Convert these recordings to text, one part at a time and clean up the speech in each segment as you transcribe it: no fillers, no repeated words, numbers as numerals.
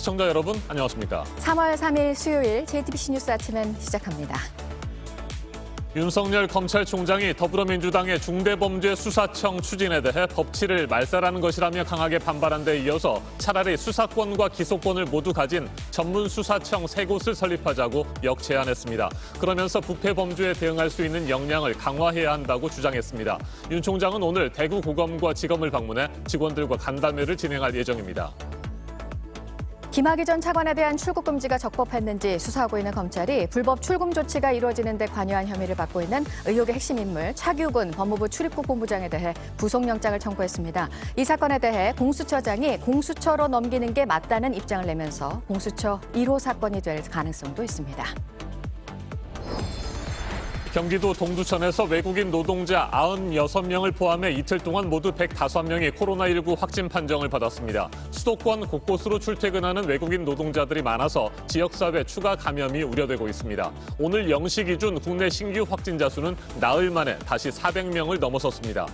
시청자 여러분, 안녕하십니까? 3월 3일 수요일 JTBC 뉴스 아침은 시작합니다. 윤석열 검찰총장이 더불어민주당의 중대범죄수사청 추진에 대해 법치를 말살하는 것이라며 강하게 반발한 데 이어서 차라리 수사권과 기소권을 모두 가진 전문수사청 3곳을 설립하자고 역제안했습니다. 그러면서 부패범죄에 대응할 수 있는 역량을 강화해야 한다고 주장했습니다. 윤 총장은 오늘 대구고검과 지검을 방문해 직원들과 간담회를 진행할 예정입니다. 김학의 전 차관에 대한 출국 금지가 적법했는지 수사하고 있는 검찰이 불법 출금 조치가 이루어지는 데 관여한 혐의를 받고 있는 의혹의 핵심 인물 차규근 법무부 출입국 본부장에 대해 구속영장을 청구했습니다. 이 사건에 대해 공수처장이 공수처로 넘기는 게 맞다는 입장을 내면서 공수처 1호 사건이 될 가능성도 있습니다. 경기도 동두천에서 외국인 노동자 96명을 포함해 이틀 동안 모두 105명이 코로나19 확진 판정을 받았습니다. 수도권 곳곳으로 출퇴근하는 외국인 노동자들이 많아서 지역사회 추가 감염이 우려되고 있습니다. 오늘 0시 기준 국내 신규 확진자 수는 나흘 만에 다시 400명을 넘어섰습니다.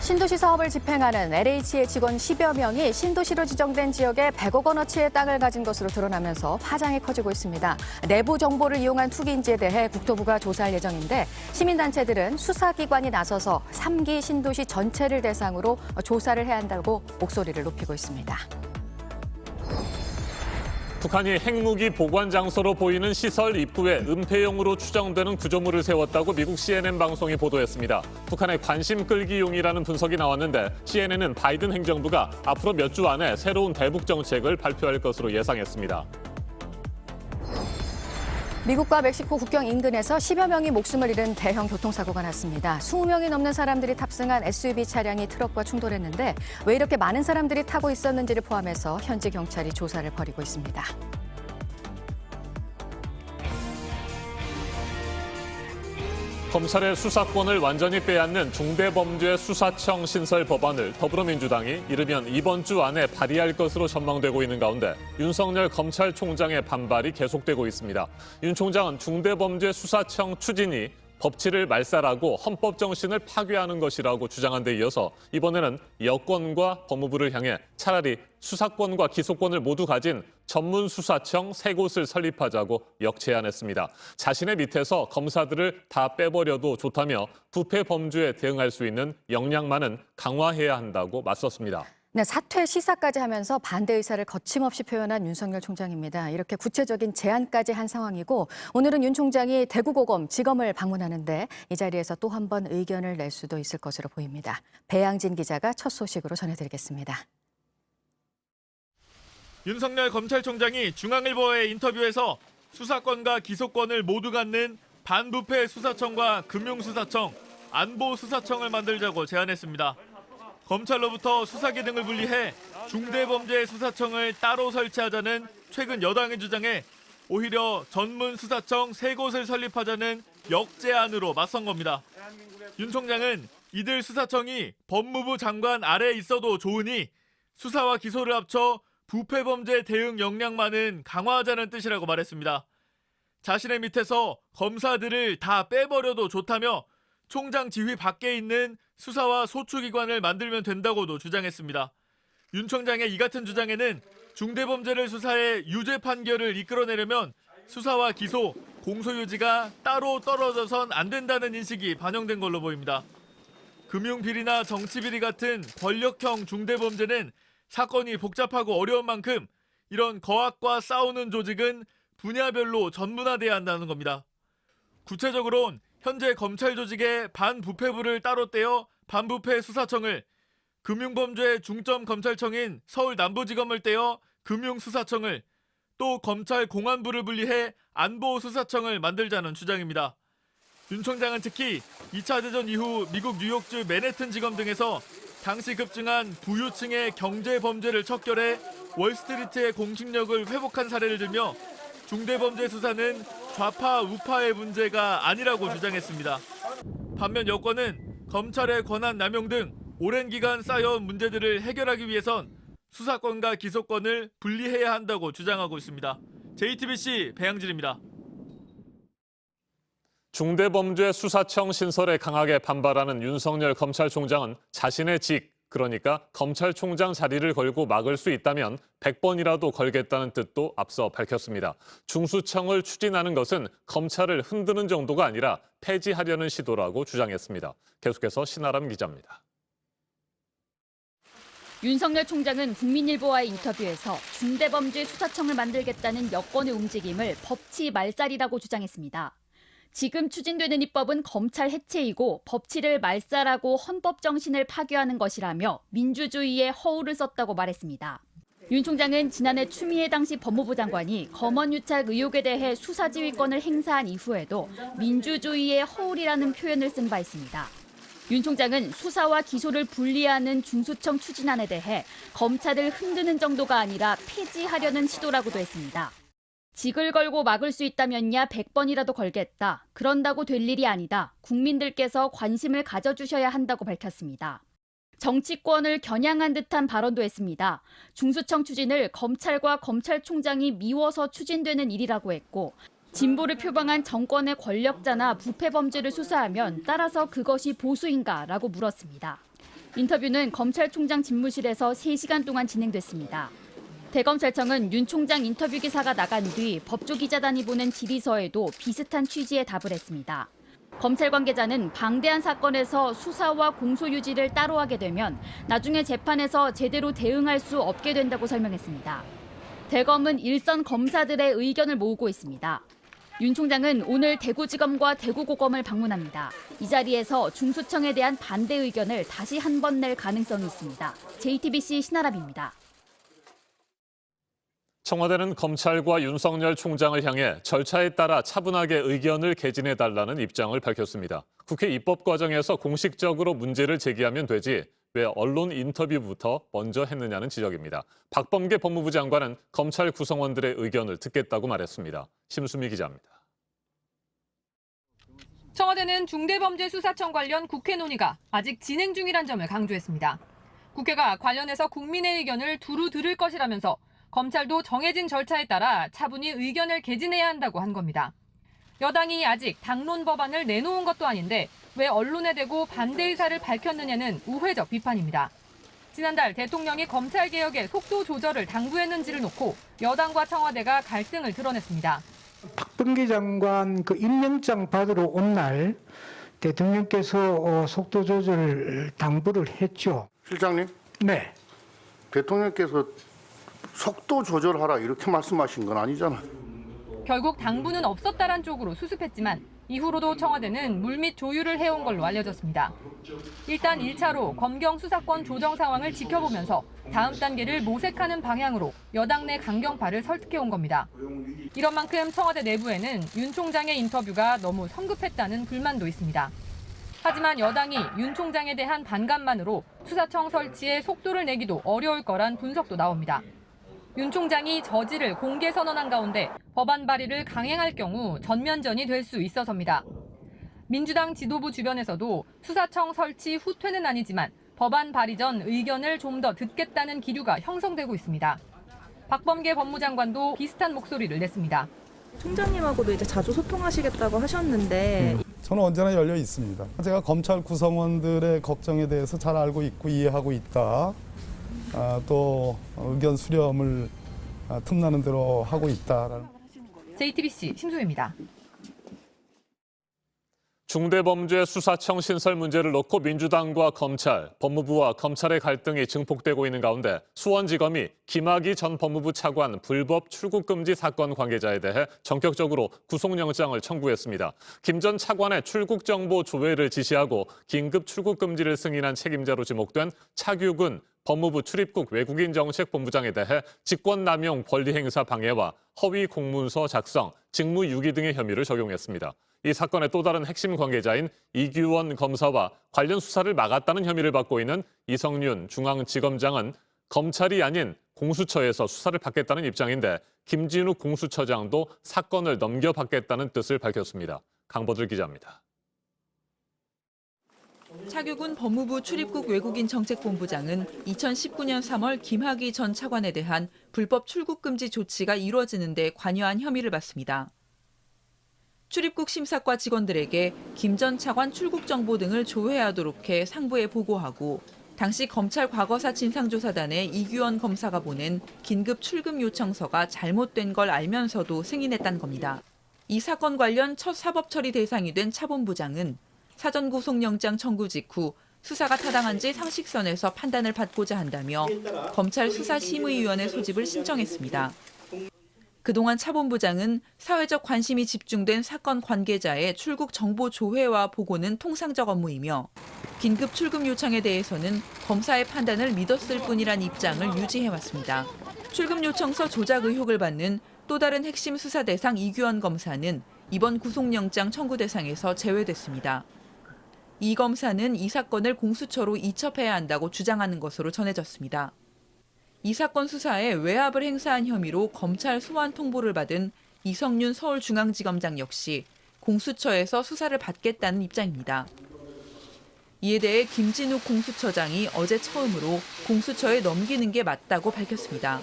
신도시 사업을 집행하는 LH의 직원 10여 명이 신도시로 지정된 지역에 100억 원어치의 땅을 가진 것으로 드러나면서 파장이 커지고 있습니다. 내부 정보를 이용한 투기인지에 대해 국토부가 조사할 예정인데 시민단체들은 수사기관이 나서서 3기 신도시 전체를 대상으로 조사를 해야 한다고 목소리를 높이고 있습니다. 북한이 핵무기 보관 장소로 보이는 시설 입구에 은폐용으로 추정되는 구조물을 세웠다고 미국 CNN 방송이 보도했습니다. 북한의 관심 끌기용이라는 분석이 나왔는데 CNN은 바이든 행정부가 앞으로 몇 주 안에 새로운 대북 정책을 발표할 것으로 예상했습니다. 미국과 멕시코 국경 인근에서 10여 명이 목숨을 잃은 대형 교통사고가 났습니다. 20명이 넘는 사람들이 탑승한 SUV 차량이 트럭과 충돌했는데 왜 이렇게 많은 사람들이 타고 있었는지를 포함해서 현지 경찰이 조사를 벌이고 있습니다. 검찰의 수사권을 완전히 빼앗는 중대범죄수사청 신설 법안을 더불어민주당이 이르면 이번 주 안에 발의할 것으로 전망되고 있는 가운데 윤석열 검찰총장의 반발이 계속되고 있습니다. 윤 총장은 중대범죄수사청 추진이 법치를 말살하고 헌법 정신을 파괴하는 것이라고 주장한 데 이어서 이번에는 여권과 법무부를 향해 차라리 수사권과 기소권을 모두 가진 전문수사청 3곳을 설립하자고 역제안했습니다. 자신의 밑에서 검사들을 다 빼버려도 좋다며 부패 범죄에 대응할 수 있는 역량만은 강화해야 한다고 맞섰습니다. 네, 사퇴 시사까지 하면서 반대 의사를 거침없이 표현한 윤석열 총장입니다. 이렇게 구체적인 제안까지 한 상황이고 오늘은 윤 총장이 대구고검, 지검을 방문하는데 이 자리에서 또 한 번 의견을 낼 수도 있을 것으로 보입니다. 배양진 기자가 첫 소식으로 전해드리겠습니다. 윤석열 검찰총장이 중앙일보의 인터뷰에서 수사권과 기소권을 모두 갖는 반부패 수사청과 금융수사청, 안보수사청을 만들자고 제안했습니다. 검찰로부터 수사기 등을 분리해 중대범죄수사청을 따로 설치하자는 최근 여당의 주장에 오히려 전문수사청 3곳을 설립하자는 역제안으로 맞선 겁니다. 윤 총장은 이들 수사청이 법무부 장관 아래에 있어도 좋으니 수사와 기소를 합쳐 부패범죄 대응 역량만은 강화하자는 뜻이라고 말했습니다. 자신의 밑에서 검사들을 다 빼버려도 좋다며 총장 지휘 밖에 있는 수사와 소추기관을 만들면 된다고도 주장했습니다. 윤 총장의 이 같은 주장에는 중대범죄를 수사해 유죄 판결을 이끌어내려면 수사와 기소, 공소유지가 따로 떨어져선 안 된다는 인식이 반영된 걸로 보입니다. 금융비리나 정치비리 같은 권력형 중대범죄는 사건이 복잡하고 어려운 만큼 이런 거악과 싸우는 조직은 분야별로 전문화돼야 한다는 겁니다. 구체적으로는 현재 검찰 조직의 반부패부를 따로 떼어 반부패 수사청을, 금융범죄 중점검찰청인 서울 남부지검을 떼어 금융수사청을, 또 검찰 공안부를 분리해 안보수사청을 만들자는 주장입니다. 윤 총장은 특히 2차 대전 이후 미국 뉴욕주 맨해튼 지검 등에서 당시 급증한 부유층의 경제범죄를 척결해 월스트리트의 공신력을 회복한 사례를 들며 중대범죄 수사는 좌파 우파의 문제가 아니라고 주장했습니다. 반면 여권은 검찰의 권한 남용 등 오랜 기간 쌓여온 문제들을 해결하기 위해선 수사권과 기소권을 분리해야 한다고 주장하고 있습니다. JTBC 배양진입니다. 중대범죄수사청 신설에 강하게 반발하는 윤석열 검찰총장은 자신의 직, 그러니까 검찰총장 자리를 걸고 막을 수 있다면 100번이라도 걸겠다는 뜻도 앞서 밝혔습니다. 중수청을 추진하는 것은 검찰을 흔드는 정도가 아니라 폐지하려는 시도라고 주장했습니다. 계속해서 신아람 기자입니다. 윤석열 총장은 국민일보와의 인터뷰에서 중대범죄수사청을 만들겠다는 여권의 움직임을 법치 말살이라고 주장했습니다. 지금 추진되는 입법은 검찰 해체이고 법치를 말살하고 헌법 정신을 파괴하는 것이라며 민주주의에 허울을 썼다고 말했습니다. 윤 총장은 지난해 추미애 당시 법무부 장관이 검언유착 의혹에 대해 수사지휘권을 행사한 이후에도 민주주의의 허울이라는 표현을 쓴 바 있습니다. 윤 총장은 수사와 기소를 분리하는 중수청 추진안에 대해 검찰을 흔드는 정도가 아니라 폐지하려는 시도라고도 했습니다. 직을 걸고 막을 수 있다면야 100번이라도 걸겠다. 그런다고 될 일이 아니다. 국민들께서 관심을 가져주셔야 한다고 밝혔습니다. 정치권을 겨냥한 듯한 발언도 했습니다. 중수청 추진을 검찰과 검찰총장이 미워서 추진되는 일이라고 했고 진보를 표방한 정권의 권력자나 부패 범죄를 수사하면 따라서 그것이 보수인가라고 물었습니다. 인터뷰는 검찰총장 집무실에서 3시간 동안 진행됐습니다. 대검찰청은 윤 총장 인터뷰 기사가 나간 뒤 법조기자단이 보낸 질의서에도 비슷한 취지의 답을 했습니다. 검찰 관계자는 방대한 사건에서 수사와 공소 유지를 따로 하게 되면 나중에 재판에서 제대로 대응할 수 없게 된다고 설명했습니다. 대검은 일선 검사들의 의견을 모으고 있습니다. 윤 총장은 오늘 대구지검과 대구고검을 방문합니다. 이 자리에서 중수청에 대한 반대 의견을 다시 한 번 낼 가능성이 있습니다. JTBC 신아람입니다. 청와대는 검찰과 윤석열 총장을 향해 절차에 따라 차분하게 의견을 개진해달라는 입장을 밝혔습니다. 국회 입법 과정에서 공식적으로 문제를 제기하면 되지 왜 언론 인터뷰부터 먼저 했느냐는 지적입니다. 박범계 법무부 장관은 검찰 구성원들의 의견을 듣겠다고 말했습니다. 심수미 기자입니다. 청와대는 중대범죄수사청 관련 국회 논의가 아직 진행 중이란 점을 강조했습니다. 국회가 관련해서 국민의 의견을 두루 들을 것이라면서 검찰도 정해진 절차에 따라 차분히 의견을 개진해야 한다고 한 겁니다. 여당이 아직 당론 법안을 내놓은 것도 아닌데 왜 언론에 대고 반대 의사를 밝혔느냐는 우회적 비판입니다. 지난달 대통령이 검찰개혁의 속도 조절을 당부했는지를 놓고 여당과 청와대가 갈등을 드러냈습니다. 박범계 장관 그 임명장 받으러 온 날 대통령께서 속도 조절 당부를 했죠. 실장님? 네. 대통령께서 속도 조절하라 이렇게 말씀하신 건 아니잖아요. 결국 당부는 없었다란 쪽으로 수습했지만 이후로도 청와대는 물밑 조율을 해온 걸로 알려졌습니다. 일단 1차로 검경 수사권 조정 상황을 지켜보면서 다음 단계를 모색하는 방향으로 여당 내 강경파를 설득해온 겁니다. 이런 만큼 청와대 내부에는 윤 총장의 인터뷰가 너무 성급했다는 불만도 있습니다. 하지만 여당이 윤 총장에 대한 반감만으로 수사청 설치에 속도를 내기도 어려울 거란 분석도 나옵니다. 윤 총장이 저지를 공개 선언한 가운데 법안 발의를 강행할 경우 전면전이 될 수 있어서입니다. 민주당 지도부 주변에서도 수사청 설치 후퇴는 아니지만 법안 발의 전 의견을 좀 더 듣겠다는 기류가 형성되고 있습니다. 박범계 법무장관도 비슷한 목소리를 냈습니다. 총장님하고도 이제 자주 소통하시겠다고 하셨는데 저는 언제나 열려 있습니다. 제가 검찰 구성원들의 걱정에 대해서 잘 알고 있고 이해하고 있다. 또 의견 수렴을 틈나는 대로 하고 있다라는. JTBC 심수혜입니다. 중대범죄수사청 신설 문제를 놓고 민주당과 검찰, 법무부와 검찰의 갈등이 증폭되고 있는 가운데 수원지검이 김학의 전 법무부 차관 불법 출국 금지 사건 관계자에 대해 전격적으로 구속영장을 청구했습니다. 김 전 차관의 출국 정보 조회를 지시하고 긴급 출국 금지를 승인한 책임자로 지목된 차규근 법무부 출입국 외국인 정책 본부장에 대해 직권남용 권리행사 방해와 허위 공문서 작성, 직무 유기 등의 혐의를 적용했습니다. 이 사건의 또 다른 핵심 관계자인 이규원 검사와 관련 수사를 막았다는 혐의를 받고 있는 이성윤 중앙지검장은 검찰이 아닌 공수처에서 수사를 받겠다는 입장인데 김진욱 공수처장도 사건을 넘겨받겠다는 뜻을 밝혔습니다. 강버들 기자입니다. 차규근 법무부 출입국 외국인 정책본부장은 2019년 3월 김학의 전 차관에 대한 불법 출국 금지 조치가 이루어지는 데 관여한 혐의를 받습니다. 출입국 심사과 직원들에게 김 전 차관 출국 정보 등을 조회하도록 해 상부에 보고하고 당시 검찰 과거사 진상조사단의 이규원 검사가 보낸 긴급 출금 요청서가 잘못된 걸 알면서도 승인했다는 겁니다. 이 사건 관련 첫 사법 처리 대상이 된 차본부장은 사전 구속영장 청구 직후 수사가 타당한지 상식선에서 판단을 받고자 한다며 검찰 수사심의위원회 소집을 신청했습니다. 그동안 차본부장은 사회적 관심이 집중된 사건 관계자의 출국 정보 조회와 보고는 통상적 업무이며 긴급 출금 요청에 대해서는 검사의 판단을 믿었을 뿐이란 입장을 유지해왔습니다. 출금 요청서 조작 의혹을 받는 또 다른 핵심 수사 대상 이규원 검사는 이번 구속영장 청구 대상에서 제외됐습니다. 이 검사는 이 사건을 공수처로 이첩해야 한다고 주장하는 것으로 전해졌습니다. 이 사건 수사에 외압을 행사한 혐의로 검찰 소환 통보를 받은 이성윤 서울중앙지검장 역시 공수처에서 수사를 받겠다는 입장입니다. 이에 대해 김진욱 공수처장이 어제 처음으로 공수처에 넘기는 게 맞다고 밝혔습니다.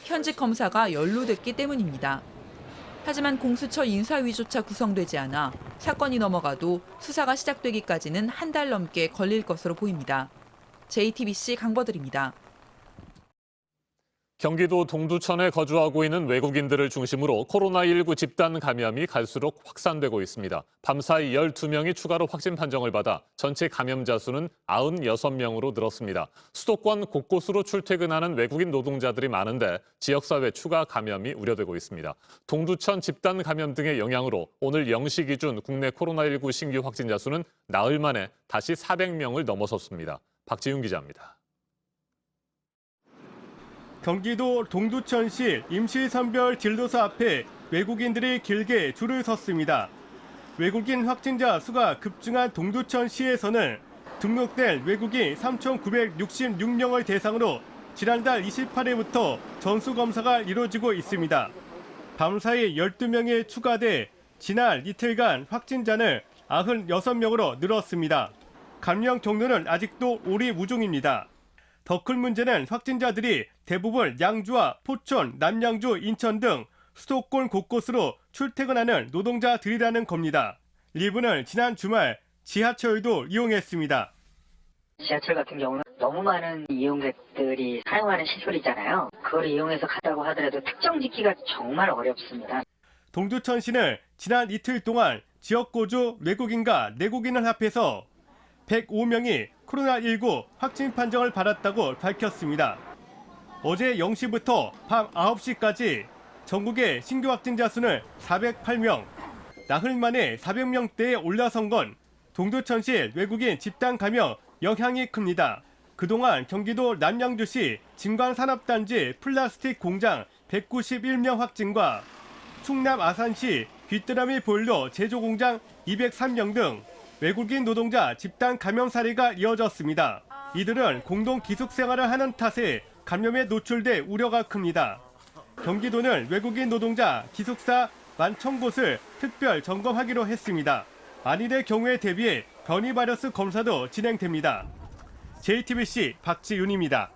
현직 검사가 연루됐기 때문입니다. 하지만 공수처 인사위조차 구성되지 않아 사건이 넘어가도 수사가 시작되기까지는 한 달 넘게 걸릴 것으로 보입니다. JTBC 강버들입니다. 경기도 동두천에 거주하고 있는 외국인들을 중심으로 코로나19 집단 감염이 갈수록 확산되고 있습니다. 밤사이 12명이 추가로 확진 판정을 받아 전체 감염자 수는 96명으로 늘었습니다. 수도권 곳곳으로 출퇴근하는 외국인 노동자들이 많은데 지역사회 추가 감염이 우려되고 있습니다. 동두천 집단 감염 등의 영향으로 오늘 0시 기준 국내 코로나19 신규 확진자 수는 나흘 만에 다시 400명을 넘어섰습니다. 박지윤 기자입니다. 경기도 동두천시 임시선별 진료소 앞에 외국인들이 길게 줄을 섰습니다. 외국인 확진자 수가 급증한 동두천시에서는 등록된 외국인 3,966명을 대상으로 지난달 28일부터 전수검사가 이루어지고 있습니다. 밤사이 12명이 추가돼 지난 이틀간 확진자는 96명으로 늘었습니다. 감염 경로는 아직도 오리무중입니다. 더 큰 문제는 확진자들이 대부분 양주와 포천, 남양주, 인천 등 수도권 곳곳으로 출퇴근하는 노동자들이라는 겁니다. 일부는 지난 주말 지하철도 이용했습니다. 지하철 같은 경우는 너무 많은 이용객들이 사용하는 시설이잖아요. 그걸 이용해서 갔다고 하더라도 특정 짓기가 정말 어렵습니다. 동두천시는 지난 이틀 동안 지역 거주 외국인과 내국인을 합해서 105명이 코로나19 확진 판정을 받았다고 밝혔습니다. 어제 0시부터 밤 9시까지 전국의 신규 확진자 수는 408명, 나흘 만에 400명대에 올라선 건 동두천시 외국인 집단 감염 영향이 큽니다. 그동안 경기도 남양주시 진광산업단지 플라스틱 공장 191명 확진과 충남 아산시 귀뚜라미 보일러 제조공장 203명 등 외국인 노동자 집단 감염 사례가 이어졌습니다. 이들은 공동 기숙 생활을 하는 탓에 감염에 노출돼 우려가 큽니다. 경기도는 외국인 노동자 기숙사 11,000곳을 특별 점검하기로 했습니다. 만일의 경우에 대비해 변이 바이러스 검사도 진행됩니다. JTBC 박지윤입니다.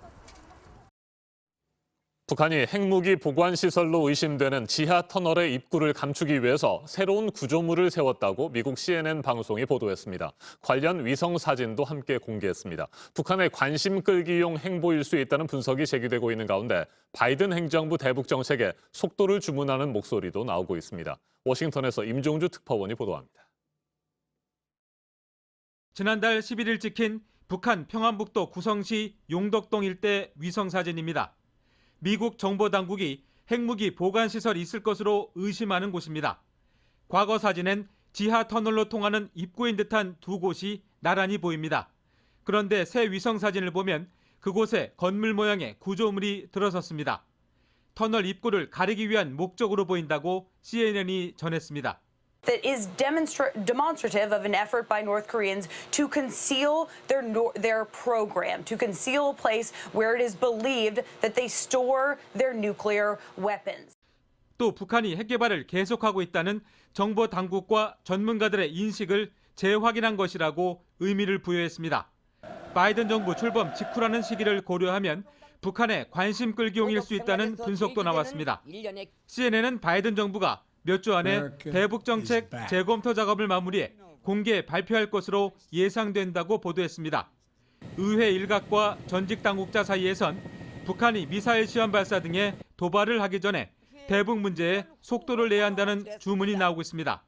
북한이 핵무기 보관시설로 의심되는 지하 터널의 입구를 감추기 위해서 새로운 구조물을 세웠다고 미국 CNN 방송이 보도했습니다. 관련 위성 사진도 함께 공개했습니다. 북한의 관심 끌기용 행보일 수 있다는 분석이 제기되고 있는 가운데 바이든 행정부 대북 정책에 속도를 주문하는 목소리도 나오고 있습니다. 워싱턴에서 임종주 특파원이 보도합니다. 지난달 11일 찍힌 북한 평안북도 구성시 용덕동 일대 위성 사진입니다. 미국 정보당국이 핵무기 보관시설이 있을 것으로 의심하는 곳입니다. 과거 사진엔 지하 터널로 통하는 입구인 듯한 두 곳이 나란히 보입니다. 그런데 새 위성 사진을 보면 그곳에 건물 모양의 구조물이 들어섰습니다. 터널 입구를 가리기 위한 목적으로 보인다고 CNN이 전했습니다. That is demonstrative of an effort by North Koreans to conceal their program, to conceal a place where it is believed that they store their nuclear weapons. 또 북한이 핵 개발을 계속하고 있다는 정보 당국과 전문가들의 인식을 재확인한 것이라고 의미를 부여했습니다. 바이든 정부 출범 직후라는 시기를 고려하면 북한의 관심 끌기용일 수 있다는 분석도 나왔습니다. CNN은 바이든 정부가 몇 주 안에 대북 정책 재검토 작업을 마무리해 공개 발표할 것으로 예상된다고 보도했습니다. 의회 일각과 전직 당국자 사이에선 북한이 미사일 시험 발사 등의 도발을 하기 전에 대북 문제에 속도를 내야 한다는 주문이 나오고 있습니다.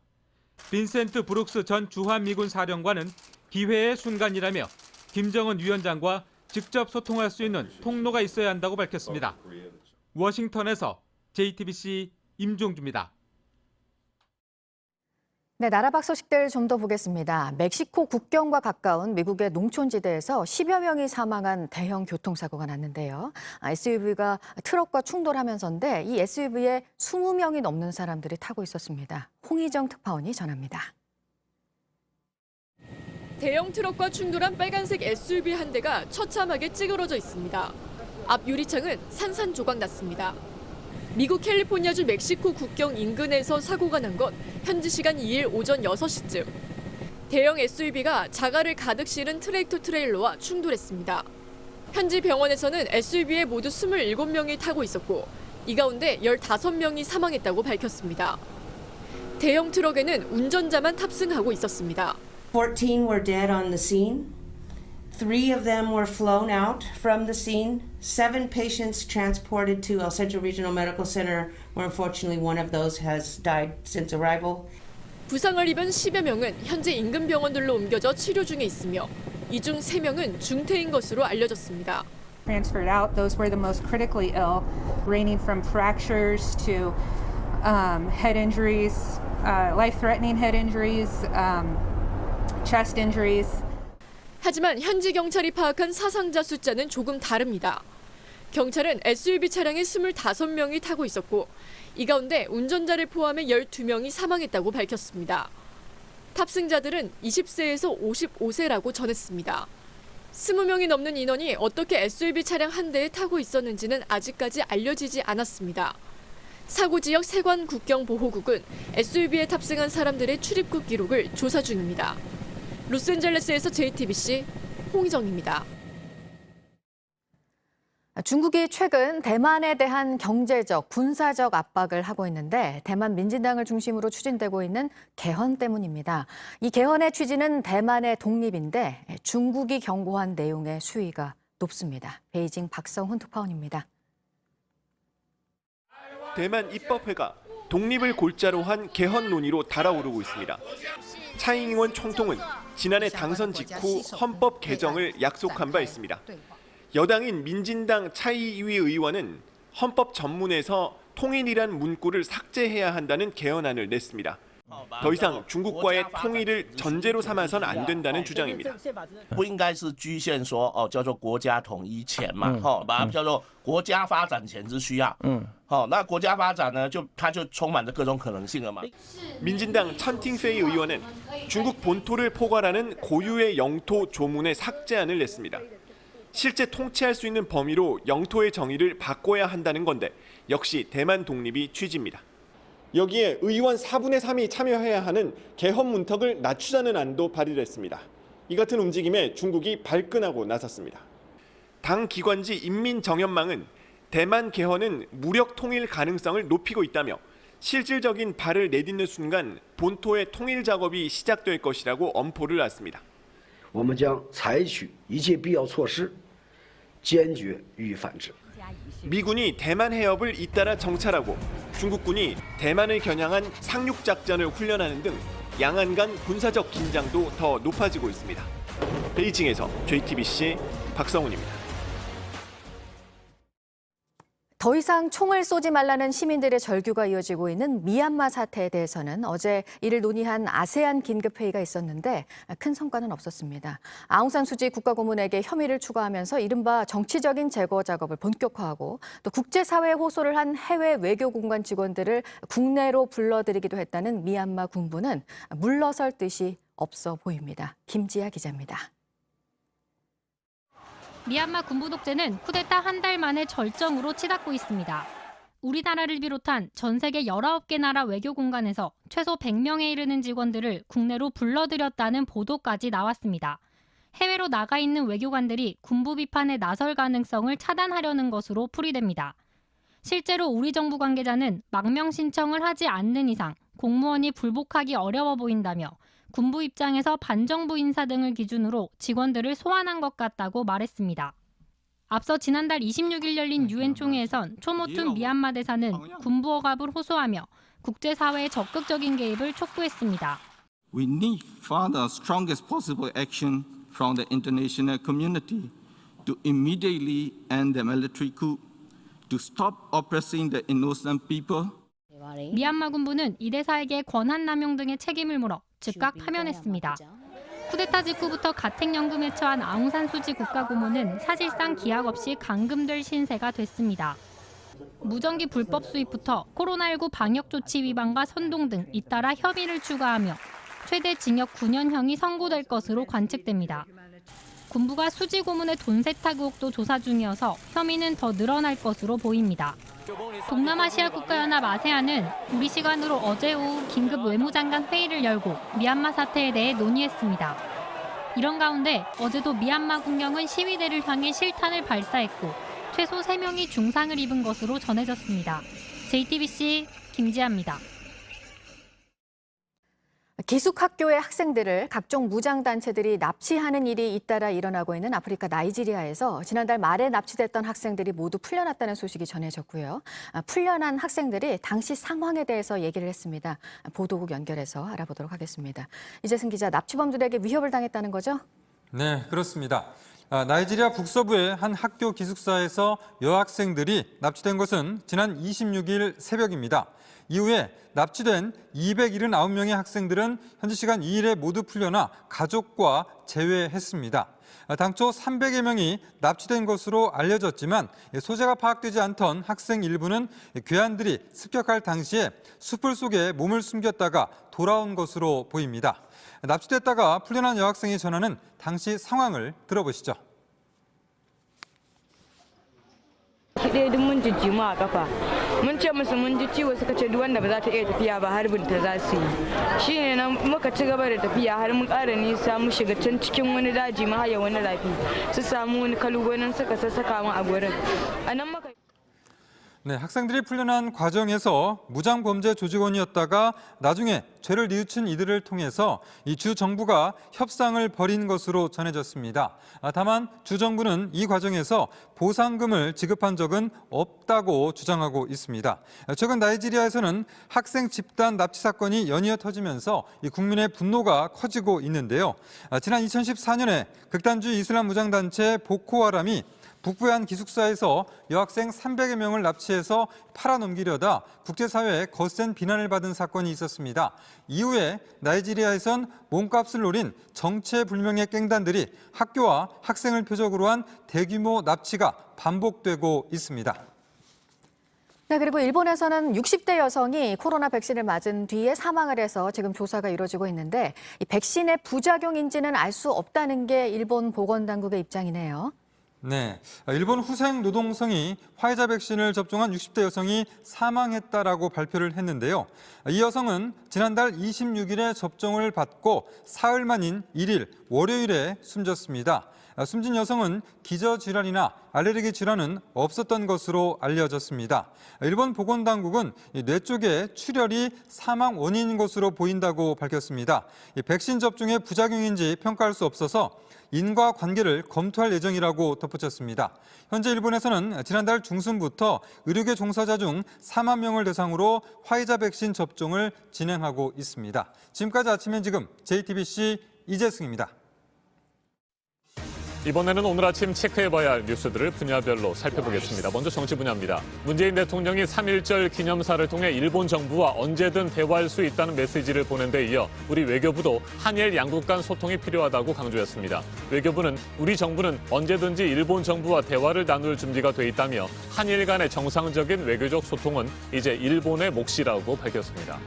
빈센트 브룩스 전 주한미군 사령관은 기회의 순간이라며 김정은 위원장과 직접 소통할 수 있는 통로가 있어야 한다고 밝혔습니다. 워싱턴에서 JTBC 임종주입니다. 네, 나라 밖 소식들 좀 더 보겠습니다. 멕시코 국경과 가까운 미국의 농촌지대에서 10여 명이 사망한 대형 교통사고가 났는데요. SUV가 트럭과 충돌하면서인데 이 SUV에 20명이 넘는 사람들이 타고 있었습니다. 홍희정 특파원이 전합니다. 대형 트럭과 충돌한 빨간색 SUV 한 대가 처참하게 찌그러져 있습니다. 앞 유리창은 산산조각 났습니다. 미국 캘리포니아주 멕시코 국경 인근에서 사고가 난 건 현지 시간 2일 오전 6시쯤. 대형 SUV가 자갈을 가득 실은 트랙터 트레일러와 충돌했습니다. 현지 병원에서는 SUV에 모두 27명이 타고 있었고 이 가운데 15명이 사망했다고 밝혔습니다. 대형 트럭에는 운전자만 탑승하고 있었습니다. 14 were dead on the scene. 3 of them were flown out from the scene. 7 patients transported to El Centro Regional Medical Center, where unfortunately one of those has died since arrival. 부상을 입은 10여 명은 현재 인근 병원들로 옮겨져 치료 중에 있으며 이 중 3명은 중태인 것으로 알려졌습니다. Transferred out, those were the most critically ill, ranging from fractures to head injuries, life-threatening head injuries, chest injuries. 하지만 현지 경찰이 파악한 사상자 숫자는 조금 다릅니다. 경찰은 SUV 차량에 25명이 타고 있었고 이 가운데 운전자를 포함해 12명이 사망했다고 밝혔습니다. 탑승자들은 20세에서 55세라고 전했습니다. 20명이 넘는 인원이 어떻게 SUV 차량 한 대에 타고 있었는지는 아직까지 알려지지 않았습니다. 사고 지역 세관 국경보호국은 SUV에 탑승한 사람들의 출입국 기록을 조사 중입니다. 로스앤젤레스에서 JTBC 홍희정입니다. 중국이 최근 대만에 대한 경제적, 군사적 압박을 하고 있는데 대만 민진당을 중심으로 추진되고 있는 개헌 때문입니다. 이 개헌의 취지는 대만의 독립인데 중국이 경고한 내용의 수위가 높습니다. 베이징 박성훈 특파원입니다. 대만 입법회가 독립을 골자로 한 개헌 논의로 달아오르고 있습니다. 차이잉원 총통은 지난해 당선 직후 헌법 개정을 약속한 바 있습니다. 여당인 민진당 차이위 의원은 헌법 전문에서 통일이란 문구를 삭제해야 한다는 개헌안을 냈습니다. 더 이상 중국과의 통일을 전제로 삼아선 안 된다는 주장입니다. 不应该是局限说叫做国家统一前嘛，把它叫做国家发展前之需要。那国家发展呢，它就充满着各种可能性了嘛。 민진당 천팅페이 의원은 중국 본토를 포괄하는 고유의 영토 조문의 삭제안을 냈습니다. 실제 통치할 수 있는 범위로 영토의 정의를 바꿔야 한다는 건데 역시 대만 독립이 취지입니다. 여기에 의원 4분의 3이 참여해야 하는 개헌 문턱을 낮추자는 안도 발의됐습니다. 이 같은 움직임에 중국이 발끈하고 나섰습니다. 당 기관지 인민정연망은 대만 개헌은 무력 통일 가능성을 높이고 있다며 실질적인 발을 내딛는 순간 본토의 통일 작업이 시작될 것이라고 엄포를 놨습니다. 我们将采取一切必要措施，坚决予以反制。 미군이 대만 해협을 잇따라 정찰하고 중국군이 대만을 겨냥한 상륙작전을 훈련하는 등 양안 간 군사적 긴장도 더 높아지고 있습니다. 베이징에서 JTBC 박성훈입니다. 더 이상 총을 쏘지 말라는 시민들의 절규가 이어지고 있는 미얀마 사태에 대해서는 어제 이를 논의한 아세안 긴급회의가 있었는데 큰 성과는 없었습니다. 아웅산 수지 국가고문에게 혐의를 추가하면서 이른바 정치적인 제거 작업을 본격화하고 또 국제사회에 호소를 한 해외 외교공관 직원들을 국내로 불러들이기도 했다는 미얀마 군부는 물러설 뜻이 없어 보입니다. 김지아 기자입니다. 미얀마 군부 독재는 쿠데타 한 달 만에 절정으로 치닫고 있습니다. 우리나라를 비롯한 전 세계 19개 나라 외교공간에서 최소 100명에 이르는 직원들을 국내로 불러들였다는 보도까지 나왔습니다. 해외로 나가 있는 외교관들이 군부 비판에 나설 가능성을 차단하려는 것으로 풀이됩니다. 실제로 우리 정부 관계자는 망명 신청을 하지 않는 이상 공무원이 불복하기 어려워 보인다며 군부 입장에서 반정부 인사 등을 기준으로 직원들을 소환한 것 같다고 말했습니다. 앞서 지난달 26일 열린 유엔 총회에선 초모툰 미얀마 대사는 군부 억압을 호소하며 국제사회의 적극적인 개입을 촉구했습니다. We need further strongest possible action from the international community to immediately end the military coup, to stop oppressing the innocent people. 미얀마 군부는 이 대사에게 권한 남용 등의 책임을 물어 즉각 파면했습니다. 쿠데타 직후부터 가택연금에 처한 아웅산 수지 국가고문은 사실상 기약 없이 감금될 신세가 됐습니다. 무전기 불법 수입부터 코로나19 방역조치 위반과 선동 등 잇따라 혐의를 추가하며 최대 징역 9년형이 선고될 것으로 관측됩니다. 군부가 수지 고문의 돈 세탁 의혹도 조사 중이어서 혐의는 더 늘어날 것으로 보입니다. 동남아시아 국가연합 아세안은 우리 시간으로 어제 오후 긴급 외무장관 회의를 열고 미얀마 사태에 대해 논의했습니다. 이런 가운데 어제도 미얀마 군경은 시위대를 향해 실탄을 발사했고 최소 3명이 중상을 입은 것으로 전해졌습니다. JTBC 김지아입니다. 기숙학교의 학생들을 각종 무장단체들이 납치하는 일이 잇따라 일어나고 있는 아프리카 나이지리아에서 지난달 말에 납치됐던 학생들이 모두 풀려났다는 소식이 전해졌고요. 풀려난 학생들이 당시 상황에 대해서 얘기를 했습니다. 보도국 연결해서 알아보도록 하겠습니다. 이재승 기자, 납치범들에게 위협을 당했다는 거죠? 네, 그렇습니다. 나이지리아 북서부의 한 학교 기숙사에서 여학생들이 납치된 것은 지난 26일 새벽입니다. 이후에 납치된 279명의 학생들은 현지 시간 2일에 모두 풀려나 가족과 재회했습니다. 당초 300여 명이 납치된 것으로 알려졌지만 소재가 파악되지 않던 학생 일부는 괴한들이 습격할 당시에 숲을 속에 몸을 숨겼다가 돌아온 것으로 보입니다. 납치됐다가 풀려난 여학생이 전하는 당시 상황을 들어보시죠. mun jijji mu a kafa mun ce musu mun ji ciwo suka ce duk wanda ba za ta iya tafiya ba harbin ta za su yi shine nan muka ci gaba da tafiya har mun ƙara nisa mu shiga can cikin wani daji mu haye wani rafi su samu wani kalugonan suka sassaka mu a gurin anan muka 네, 학생들이 풀려난 과정에서 무장범죄 조직원이었다가 나중에 죄를 뉘우친 이들을 통해서 이 주 정부가 협상을 벌인 것으로 전해졌습니다. 다만 주 정부는 이 과정에서 보상금을 지급한 적은 없다고 주장하고 있습니다. 최근 나이지리아에서는 학생 집단 납치 사건이 연이어 터지면서 이 국민의 분노가 커지고 있는데요. 지난 2014년에 극단주의 이슬람 무장단체 보코하람이 북부의 한 기숙사에서 여학생 300여 명을 납치해서 팔아넘기려다 국제사회에 거센 비난을 받은 사건이 있었습니다. 이후에 나이지리아에선 몸값을 노린 정체불명의 갱단들이 학교와 학생을 표적으로 한 대규모 납치가 반복되고 있습니다. 네, 그리고 일본에서는 60대 여성이 코로나 백신을 맞은 뒤에 사망을 해서 지금 조사가 이루어지고 있는데 이 백신의 부작용인지는 알 수 없다는 게 일본 보건당국의 입장이네요. 네, 일본 후생 노동성이 화이자 백신을 접종한 60대 여성이 사망했다라고 발표를 했는데요. 이 여성은 지난달 26일에 접종을 받고 사흘 만인 1일 월요일에 숨졌습니다. 숨진 여성은 기저질환이나 알레르기 질환은 없었던 것으로 알려졌습니다. 일본 보건당국은 뇌 쪽의 출혈이 사망 원인인 것으로 보인다고 밝혔습니다. 백신 접종의 부작용인지 평가할 수 없어서 인과관계를 검토할 예정이라고 덧붙였습니다. 현재 일본에서는 지난달 중순부터 의료계 종사자 중 4만 명을 대상으로 화이자 백신 접종을 진행하고 있습니다. 지금까지 아침엔 지금 JTBC 이재승입니다. 이번에는 오늘 아침 체크해봐야 할 뉴스들을 분야별로 살펴보겠습니다. 먼저 정치 분야입니다. 문재인 대통령이 3.1절 기념사를 통해 일본 정부와 언제든 대화할 수 있다는 메시지를 보낸 데 이어 우리 외교부도 한일 양국 간 소통이 필요하다고 강조했습니다. 외교부는 우리 정부는 언제든지 일본 정부와 대화를 나눌 준비가 돼 있다며 한일 간의 정상적인 외교적 소통은 이제 일본의 몫이라고 밝혔습니다.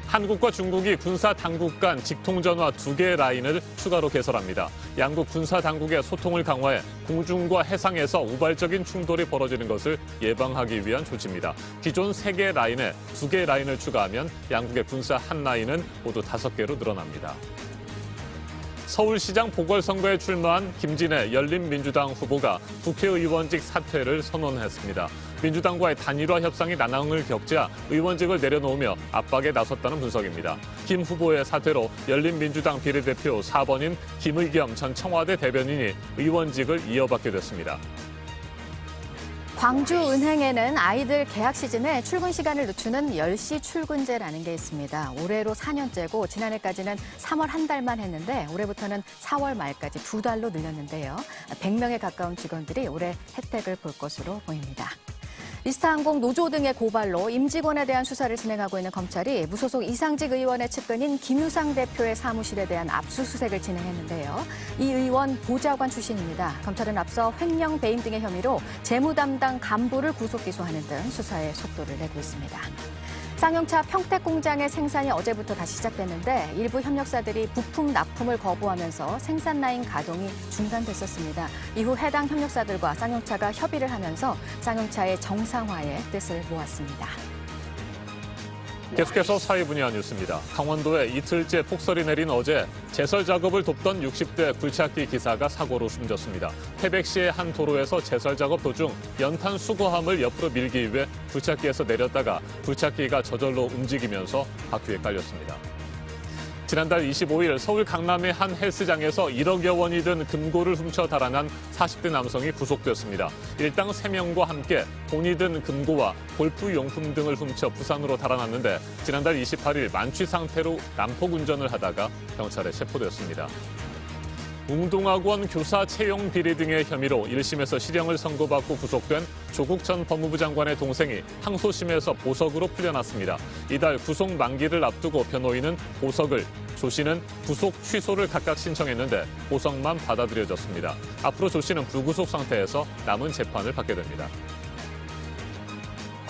한국과 중국이 군사 당국 간 직통전화 2개 라인을 추가로 개설합니다. 양국 군사 당국의 소통을 강화해 공중과 해상에서 우발적인 충돌이 벌어지는 것을 예방하기 위한 조치입니다. 기존 3개 라인에 2개 라인을 추가하면 양국의 군사 한 라인은 모두 5개로 늘어납니다. 서울시장 보궐선거에 출마한 김진애 열린민주당 후보가 국회의원직 사퇴를 선언했습니다. 민주당과의 단일화 협상이 난항을 겪자 의원직을 내려놓으며 압박에 나섰다는 분석입니다. 김 후보의 사퇴로 열린민주당 비례대표 4번인 김의겸 전 청와대 대변인이 의원직을 이어받게 됐습니다. 광주은행에는 아이들 개학 시즌에 출근 시간을 늦추는 10시 출근제라는 게 있습니다. 올해로 4년째고 지난해까지는 3월 한 달만 했는데 올해부터는 4월 말까지 2달로 늘렸는데요. 100명에 가까운 직원들이 올해 혜택을 볼 것으로 보입니다. 리스타항공 노조 등의 고발로 임직원에 대한 수사를 진행하고 있는 검찰이 무소속 이상직 의원의 측근인 김유상 대표의 사무실에 대한 압수수색을 진행했는데요. 이 의원 보좌관 출신입니다. 검찰은 앞서 횡령 배임 등의 혐의로 재무 담당 간부를 구속 기소하는 등 수사에 속도를 내고 있습니다. 쌍용차 평택 공장의 생산이 어제부터 다시 시작됐는데 일부 협력사들이 부품 납품을 거부하면서 생산 라인 가동이 중단됐었습니다. 이후 해당 협력사들과 쌍용차가 협의를 하면서 쌍용차의 정상화에 뜻을 모았습니다. 계속해서 사회 분야 뉴스입니다. 강원도에 이틀째 폭설이 내린 어제 제설 작업을 돕던 60대 굴착기 기사가 사고로 숨졌습니다. 태백시의 한 도로에서 제설 작업 도중 연탄 수거함을 옆으로 밀기 위해 굴착기에서 내렸다가 굴착기가 저절로 움직이면서 바퀴에 깔렸습니다. 지난달 25일 서울 강남의 한 헬스장에서 1억여 원이 든 금고를 훔쳐 달아난 40대 남성이 구속됐습니다. 일당 3명과 함께 돈이 든 금고와 골프 용품 등을 훔쳐 부산으로 달아났는데 지난달 28일 만취 상태로 난폭 운전을 하다가 경찰에 체포됐습니다. 웅동학원 교사 채용 비리 등의 혐의로 1심에서 실형을 선고받고 구속된 조국 전 법무부 장관의 동생이 항소심에서 보석으로 풀려났습니다. 이달 구속 만기를 앞두고 변호인은 보석을, 조 씨는 구속 취소를 각각 신청했는데 보석만 받아들여졌습니다. 앞으로 조 씨는 불구속 상태에서 남은 재판을 받게 됩니다.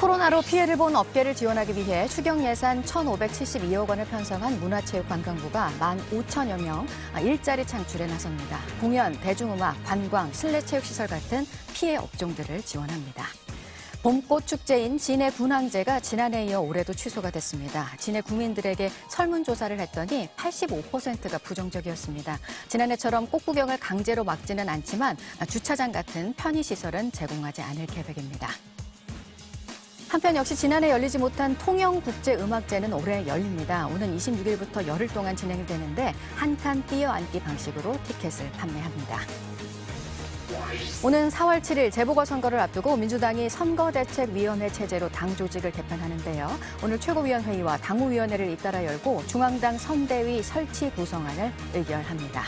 코로나로 피해를 본 업계를 지원하기 위해 추경 예산 1,572억 원을 편성한 문화체육관광부가 15,000여 명 일자리 창출에 나섭니다. 공연, 대중음악, 관광, 실내체육시설 같은 피해 업종들을 지원합니다. 봄꽃 축제인 진해 군항제가 지난해에 이어 올해도 취소가 됐습니다. 진해 구민들에게 설문조사를 했더니 85%가 부정적이었습니다. 지난해처럼 꽃구경을 강제로 막지는 않지만 주차장 같은 편의시설은 제공하지 않을 계획입니다. 한편 역시 지난해 열리지 못한 통영국제음악제는 올해 열립니다. 오는 26일부터 열흘 동안 진행이 되는데 한 칸 뛰어앉기 방식으로 티켓을 판매합니다. 오는 4월 7일 재보궐선거를 앞두고 민주당이 선거대책위원회 체제로 당 조직을 개편하는데요. 오늘 최고위원회의와 당무위원회를 잇따라 열고 중앙당 선대위 설치 구성안을 의결합니다.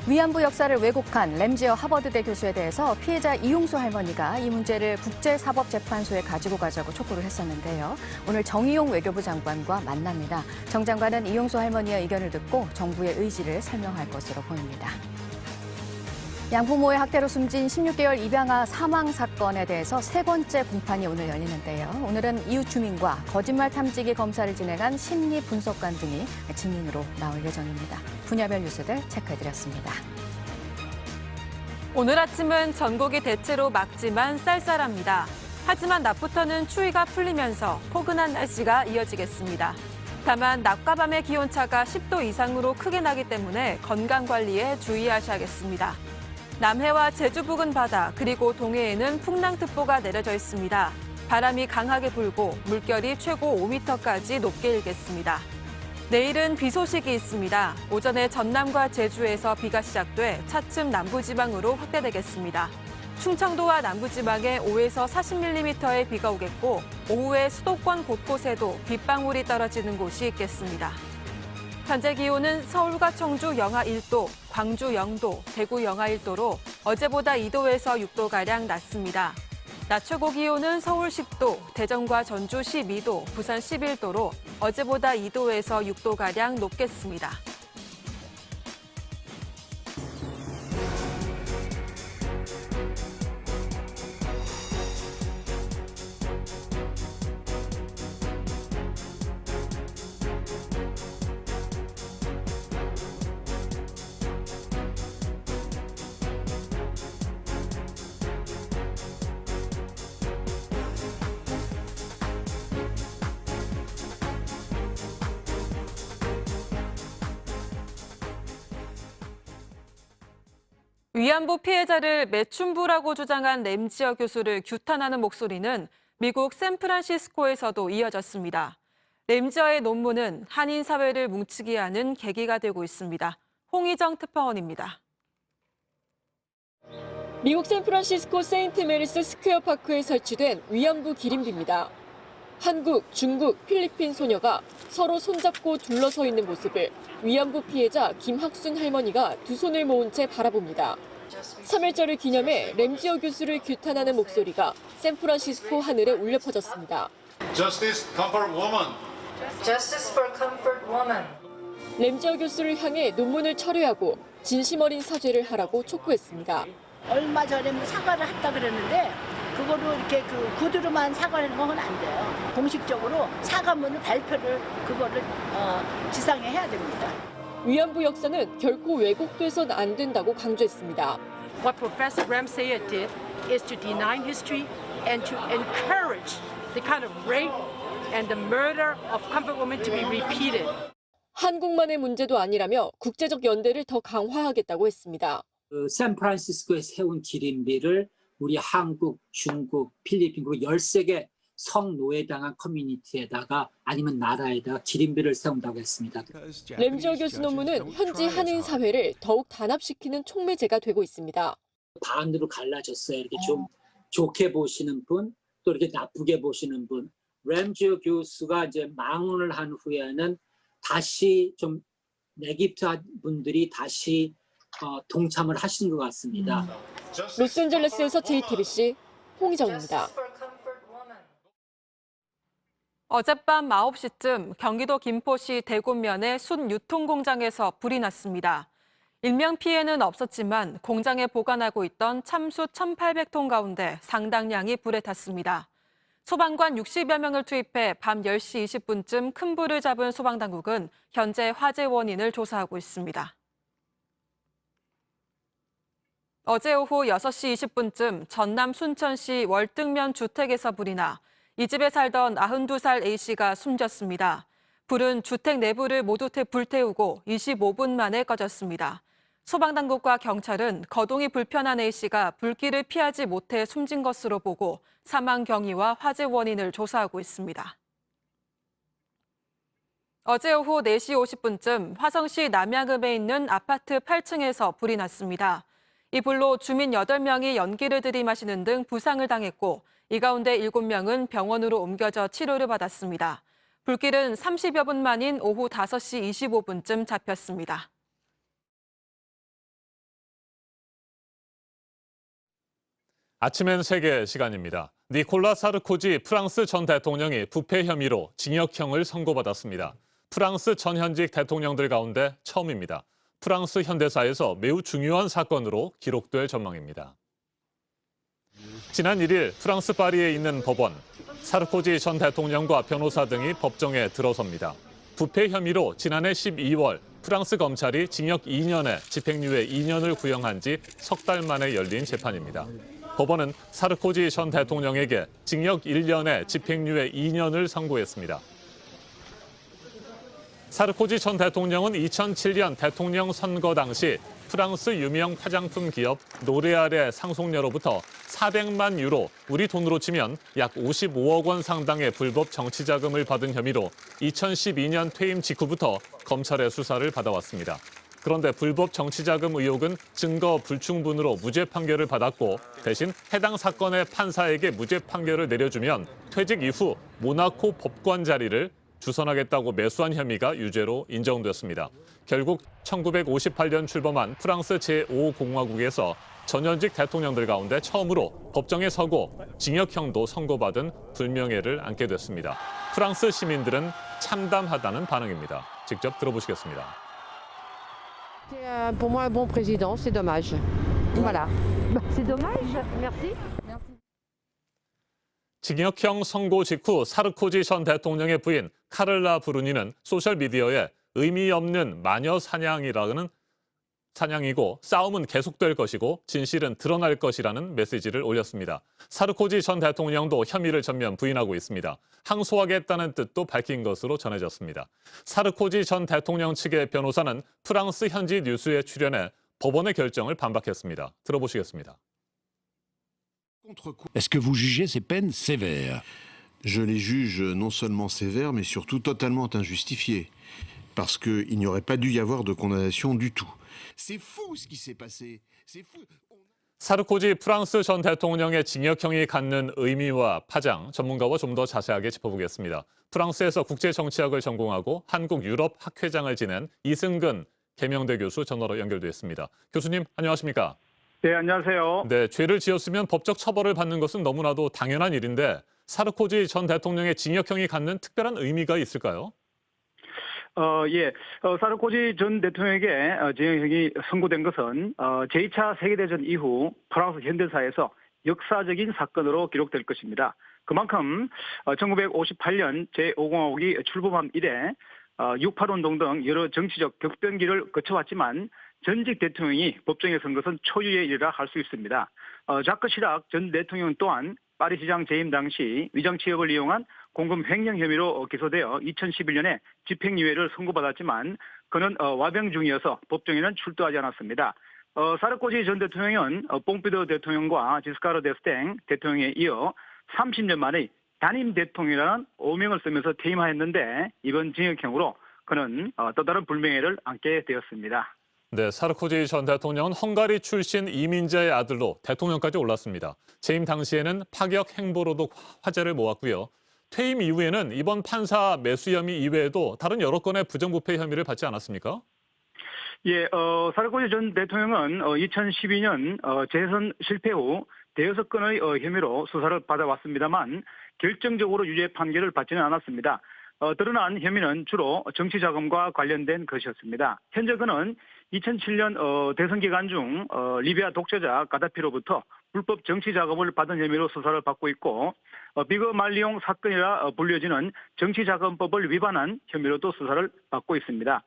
위안부 역사를 왜곡한 램지어 하버드대 교수에 대해서 피해자 이용수 할머니가 이 문제를 국제사법재판소에 가지고 가자고 촉구를 했었는데요. 오늘 정의용 외교부 장관과 만납니다. 정 장관은 이용수 할머니의 의견을 듣고 정부의 의지를 설명할 것으로 보입니다. 양부모의 학대로 숨진 16개월 입양아 사망 사건에 대해서 세 번째 공판이 오늘 열리는데요. 오늘은 이웃 주민과 거짓말 탐지기 검사를 진행한 심리분석관 등이 증인으로 나올 예정입니다. 분야별 뉴스들 체크해드렸습니다. 오늘 아침은 전국이 대체로 맑지만 쌀쌀합니다. 하지만 낮부터는 추위가 풀리면서 포근한 날씨가 이어지겠습니다. 다만 낮과 밤의 기온차가 10도 이상으로 크게 나기 때문에 건강관리에 주의하셔야겠습니다. 남해와 제주 부근 바다 그리고 동해에는 풍랑특보가 내려져 있습니다. 바람이 강하게 불고 물결이 최고 5m까지 높게 일겠습니다. 내일은 비 소식이 있습니다. 오전에 전남과 제주에서 비가 시작돼 차츰 남부지방으로 확대되겠습니다. 충청도와 남부지방에 5에서 40mm의 비가 오겠고 오후에 수도권 곳곳에도 빗방울이 떨어지는 곳이 있겠습니다. 현재 기온은 서울과 청주 영하 1도, 광주 0도, 대구 영하 1도로 어제보다 2도에서 6도가량 낮습니다. 낮 최고 기온은 서울 10도, 대전과 전주 12도, 부산 11도로 어제보다 2도에서 6도가량 높겠습니다. 위안부 피해자를 매춘부라고 주장한 램지어 교수를 규탄하는 목소리는 미국 샌프란시스코에서도 이어졌습니다. 램지어의 논문은 한인 사회를 뭉치게 하는 계기가 되고 있습니다. 홍희정 특파원입니다. 미국 샌프란시스코 세인트 메리스 스퀘어 파크에 설치된 위안부 기림비입니다. 한국, 중국, 필리핀 소녀가 서로 손잡고 둘러서 있는 모습을 위안부 피해자 김학순 할머니가 두 손을 모은 채 바라봅니다. 3일절을 기념해 램지어 교수를 규탄하는 목소리가 샌프란시스코 하늘에 울려 퍼졌습니다. Justice, comfort woman. Justice for comfort woman. 램지어 교수를 향해 논문을 철회하고 진심 어린 사죄를 하라고 촉구했습니다. 얼마 전에 사과를 했다 그랬는데 그거로 이렇게 구두로만 사과하는 건 안 돼요. 공식적으로 사과문을 발표를 그거를 지상에 해야 됩니다. 위안부 역사는 결코 왜곡돼선 안 된다고 강조했습니다. What Professor Ramsey did is to deny history and to encourage the kind of rape and the murder of comfort women to be repeated. 한국만의 문제도 아니라며 국제적 연대를 더 강화하겠다고 했습니다. 샌프란시스코에 세운 기림비를 우리 한국, 중국, 필리핀 그리고 13개 성노예당한 커뮤니티에다가 아니면 나라에다가 기림비를 세운다고 했습니다. 램지어 교수 논문은 현지 한인 사회를 더욱 단합시키는 촉매제가 되고 있습니다. 반으로 갈라졌어요. 이렇게 좀 좋게 보시는 분, 또 이렇게 나쁘게 보시는 분. 램지어 교수가 이제 망언을 한 후에는 다시 좀 네기프트 분들이 다시 동참을 하신 것 같습니다. 로스앤젤레스에서 JTBC 홍희정입니다. 어젯밤 9시쯤 경기도 김포시 대곡면의 숯 유통공장에서 불이 났습니다. 인명피해는 없었지만 공장에 보관하고 있던 참숯 1,800톤 가운데 상당량이 불에 탔습니다. 소방관 60여 명을 투입해 밤 10시 20분쯤 큰 불을 잡은 소방당국은 현재 화재 원인을 조사하고 있습니다. 어제 오후 6시 20분쯤 전남 순천시 월등면 주택에서 불이 나 이 집에 살던 92살 A씨가 숨졌습니다. 불은 주택 내부를 모두 불태우고 25분 만에 꺼졌습니다. 소방당국과 경찰은 거동이 불편한 A씨가 불길을 피하지 못해 숨진 것으로 보고 사망 경위와 화재 원인을 조사하고 있습니다. 어제 오후 4시 50분쯤 화성시 남양읍에 있는 아파트 8층에서 불이 났습니다. 이 불로 주민 8명이 연기를 들이마시는 등 부상을 당했고 이 가운데 7명은 병원으로 옮겨져 치료를 받았습니다. 불길은 30여 분 만인 오후 5시 25분쯤 잡혔습니다. 아침엔 세계 시간입니다. 니콜라 사르코지 프랑스 전 대통령이 부패 혐의로 징역형을 선고받았습니다. 프랑스 전 현직 대통령들 가운데 처음입니다. 프랑스 현대사에서 매우 중요한 사건으로 기록될 전망입니다. 지난 1일 프랑스 파리에 있는 법원, 사르코지 전 대통령과 변호사 등이 법정에 들어섭니다. 부패 혐의로 지난해 12월 프랑스 검찰이 징역 2년에 집행유예 2년을 구형한 지 석 달 만에 열린 재판입니다. 법원은 사르코지 전 대통령에게 징역 1년에 집행유예 2년을 선고했습니다. 사르코지 전 대통령은 2007년 대통령 선거 당시 프랑스 유명 화장품 기업 로레알의 상속녀로부터 400만 유로, 우리 돈으로 치면 약 55억 원 상당의 불법 정치 자금을 받은 혐의로 2012년 퇴임 직후부터 검찰의 수사를 받아왔습니다. 그런데 불법 정치 자금 의혹은 증거 불충분으로 무죄 판결을 받았고 대신 해당 사건의 판사에게 무죄 판결을 내려주면 퇴직 이후 모나코 법관 자리를 주선하겠다고 매수한 혐의가 유죄로 인정됐습니다. 결국 1958년 출범한 프랑스 제5공화국에서 전현직 대통령들 가운데 처음으로 법정에 서고 징역형도 선고받은 불명예를 안게 됐습니다. 프랑스 시민들은 참담하다는 반응입니다. 직접 들어보시겠습니다. Pour moi, un bon président, c'est dommage. Voilà. C'est dommage. Merci. 징역형 선고 직후 사르코지 전 대통령의 부인 카를라 브루니는 소셜미디어에 의미 없는 마녀 사냥이고 싸움은 계속될 것이고 진실은 드러날 것이라는 메시지를 올렸습니다. 사르코지 전 대통령도 혐의를 전면 부인하고 있습니다. 항소하겠다는 뜻도 밝힌 것으로 전해졌습니다. 사르코지 전 대통령 측의 변호사는 프랑스 현지 뉴스에 출연해 법원의 결정을 반박했습니다. 들어보시겠습니다. Est-ce que vous jugez ces peines sévères? Je les juge non seulement sévères, mais surtout totalement injustifiées, parce qu'il n'y aurait pas dû y avoir de condamnation du tout. C'est fou ce qui s'est passé. C'est fou. 사르코지 프랑스 전 대통령의 징역형이 갖는 의미와 파장, 전문가와 좀 더 자세하게 짚어보겠습니다. 프랑스에서 국제정치학을 전공하고 한국 유럽 학회장을 지낸 이승근 계명대 교수 전화로 연결됐습니다. 교수님, 안녕하십니까? 네, 안녕하세요. 네, 죄를 지었으면 법적 처벌을 받는 것은 너무나도 당연한 일인데 사르코지 전 대통령의 징역형이 갖는 특별한 의미가 있을까요? 사르코지 전 대통령에게 징역형이 선고된 것은 제2차 세계대전 이후 프랑스 현대사에서 역사적인 사건으로 기록될 것입니다. 그만큼 1958년 제5공화국이 출범한 이래 6.8운동 등 여러 정치적 격변기를 거쳐왔지만 전직 대통령이 법정에 선 것은 초유의 일이라 할 수 있습니다. 자크 시락 전 대통령 또한 파리시장 재임 당시 위장취업을 이용한 공금 횡령 혐의로 기소되어 2011년에 집행유예를 선고받았지만 그는 와병 중이어서 법정에는 출두하지 않았습니다. 사르코지 전 대통령은 뽕피도 대통령과 지스카르 데스탱 대통령에 이어 30년 만에 단임 대통령이라는 오명을 쓰면서 퇴임하였는데 이번 징역형으로 그는 또 다른 불명예를 안게 되었습니다. 네, 사르코지 전 대통령은 헝가리 출신 이민자의 아들로 대통령까지 올랐습니다. 재임 당시에는 파격 행보로도 화제를 모았고요. 퇴임 이후에는 이번 판사 매수 혐의 이외에도 다른 여러 건의 부정부패 혐의를 받지 않았습니까? 사르코지 전 대통령은 2012년 재선 실패 후 대여섯 건의 혐의로 수사를 받아왔습니다만 결정적으로 유죄 판결을 받지는 않았습니다. 드러난 혐의는 주로 정치자금과 관련된 것이었습니다. 현재 그는 2007년 대선 기간 중 리비아 독재자 가다피로부터 불법 정치자금을 받은 혐의로 수사를 받고 있고 비거 말리용 사건이라 불려지는 정치자금법을 위반한 혐의로도 수사를 받고 있습니다.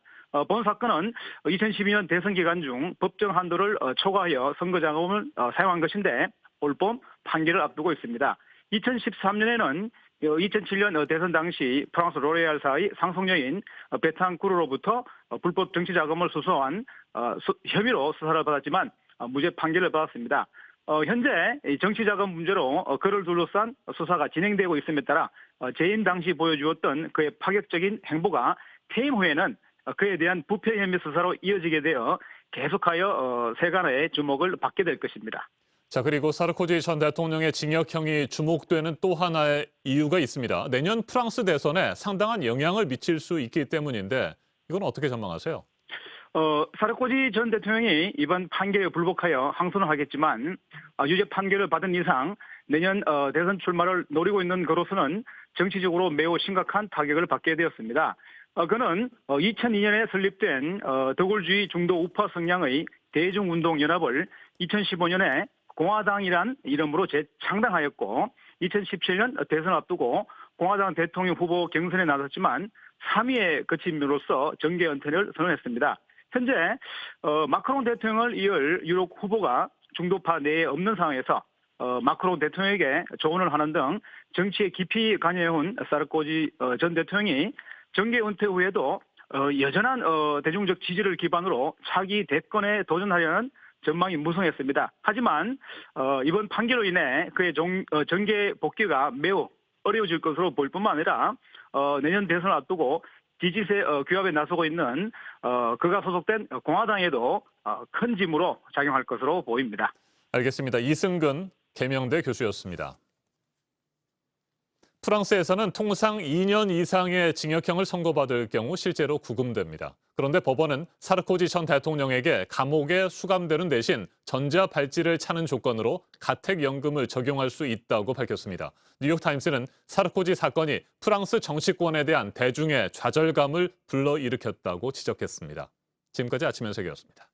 본 사건은 2012년 대선 기간 중 법정 한도를 초과하여 선거자금을 사용한 것인데 올봄 판결을 앞두고 있습니다. 2013년에는 2007년 대선 당시 프랑스 로레알사의 상속녀인 베탕쿠르로부터 불법 정치자금을 수수한 혐의로 수사를 받았지만 무죄 판결을 받았습니다. 현재 정치자금 문제로 그를 둘러싼 수사가 진행되고 있음에 따라 재임 당시 보여주었던 그의 파격적인 행보가 퇴임 후에는 그에 대한 부패 혐의 수사로 이어지게 되어 계속하여 세간의 주목을 받게 될 것입니다. 자, 그리고 사르코지 전 대통령의 징역형이 주목되는 또 하나의 이유가 있습니다. 내년 프랑스 대선에 상당한 영향을 미칠 수 있기 때문인데 이건 어떻게 전망하세요? 사르코지 전 대통령이 이번 판결에 불복하여 항소는 하겠지만 유죄 판결을 받은 이상 내년 대선 출마를 노리고 있는 그로서는 정치적으로 매우 심각한 타격을 받게 되었습니다. 그는 2002년에 설립된 더골주의 중도 우파 성향의 대중운동연합을 2015년에 공화당이란 이름으로 재창당하였고 2017년 대선 앞두고 공화당 대통령 후보 경선에 나섰지만 3위에 그침으로써 정계 은퇴를 선언했습니다. 현재 마크롱 대통령을 이을 유력 후보가 중도파 내에 없는 상황에서 마크롱 대통령에게 조언을 하는 등 정치에 깊이 관여해온 사르코지 전 대통령이 정계 은퇴 후에도 여전한 대중적 지지를 기반으로 차기 대권에 도전하려는 전망이 무성했습니다. 하지만 이번 판결로 인해 그의 정계 복귀가 매우 어려워질 것으로 보일 뿐만 아니라 내년 대선을 앞두고 지지세 규합에 나서고 있는 그가 소속된 공화당에도 큰 짐으로 작용할 것으로 보입니다. 알겠습니다. 이승근 계명대 교수였습니다. 프랑스에서는 통상 2년 이상의 징역형을 선고받을 경우 실제로 구금됩니다. 그런데 법원은 사르코지 전 대통령에게 감옥에 수감되는 대신 전자발찌를 차는 조건으로 가택연금을 적용할 수 있다고 밝혔습니다. 뉴욕타임스는 사르코지 사건이 프랑스 정치권에 대한 대중의 좌절감을 불러일으켰다고 지적했습니다. 지금까지 아침 현석이었습니다.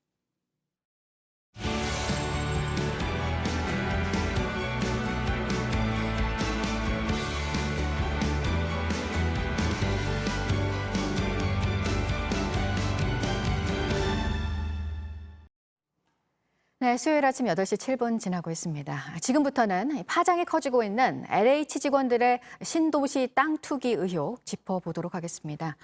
네, 네, 수요일 아침 8시 7분 지나고 있습니다. 지금부터는 파장이 커지고 있는 LH 직원들의 신도시 땅 투기 의혹 짚어보도록 하겠습니다.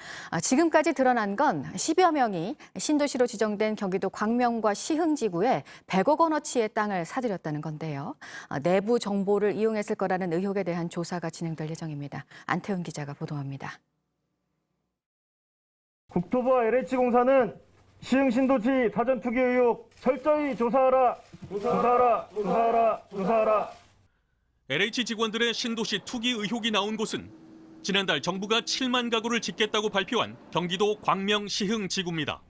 지금까지 드러난 건 10여 명이 신도시로 지정된 경기도 광명과 시흥지구에 100억 원어치의 땅을 사들였다는 건데요. 내부 정보를 이용했을 거라는 의혹에 대한 조사가 진행될 예정입니다. 안태훈 기자가 보도합니다. 국토부와 LH공사는 시흥 신도시 사전 투기 의혹 철저히 조사하라. LH 직원들의 신도시 투기 의혹이 나온 곳은 지난달 정부가 7만 가구를 짓겠다고 발표한 경기도 광명 시흥 지구입니다.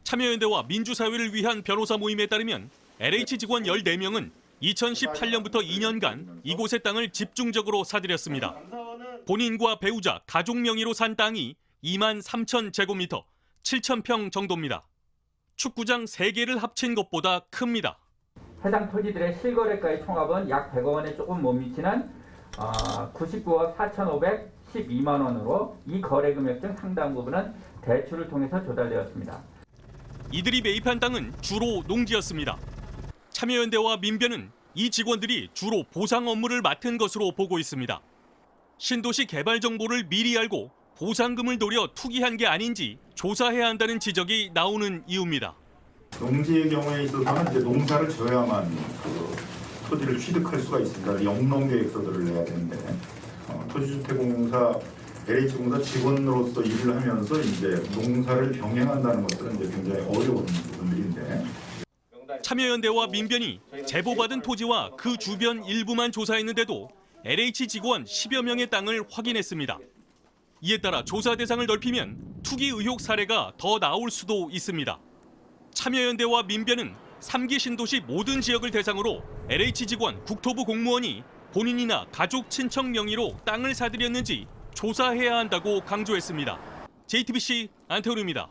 참여연대와 민주사회를 위한 변호사 모임에 따르면 LH 직원 14명은 2018년부터 2년간 이곳의 땅을 집중적으로 사들였습니다. 본인과 배우자, 가족 명의로 산 땅이 2만 3천 제곱미터, 7천 평 정도입니다. 축구장 3개를 합친 것보다 큽니다. 해당 토지들의 실거래가의 총합은 약 100억 원에 조금 못 미치는 99억 4,512만 원으로 이 거래 금액 중 상당 부분은 대출을 통해서 조달되었습니다. 이들이 매입한 땅은 주로 농지였습니다. 참여연대와 민변은 이 직원들이 주로 보상 업무를 맡은 것으로 보고 있습니다. 신도시 개발 정보를 미리 알고 보상금을 노려 투기한 게 아닌지 조사해야 한다는 지적이 나오는 이유입니다. 농지의 경우에 있어서는 이제 농사를 져야만 토지를 취득할 수가 있습니다. 영농계획서들을 내야 되는데 토지주택공사 LH공사 직원으로서 일을 하면서 이제 농사를 병행한다는 것들은 이제 굉장히 어려운 부분들인데. 참여연대와 민변이 제보받은 토지와 그 주변 일부만 조사했는데도 LH 직원 10여 명의 땅을 확인했습니다. 이에 따라 조사 대상을 넓히면 투기 의혹 사례가 더 나올 수도 있습니다. 참여연대와 민변은 3기 신도시 모든 지역을 대상으로 LH 직원, 국토부 공무원이 본인이나 가족, 친척 명의로 땅을 사들였는지 조사해야 한다고 강조했습니다. JTBC 안태훈입니다.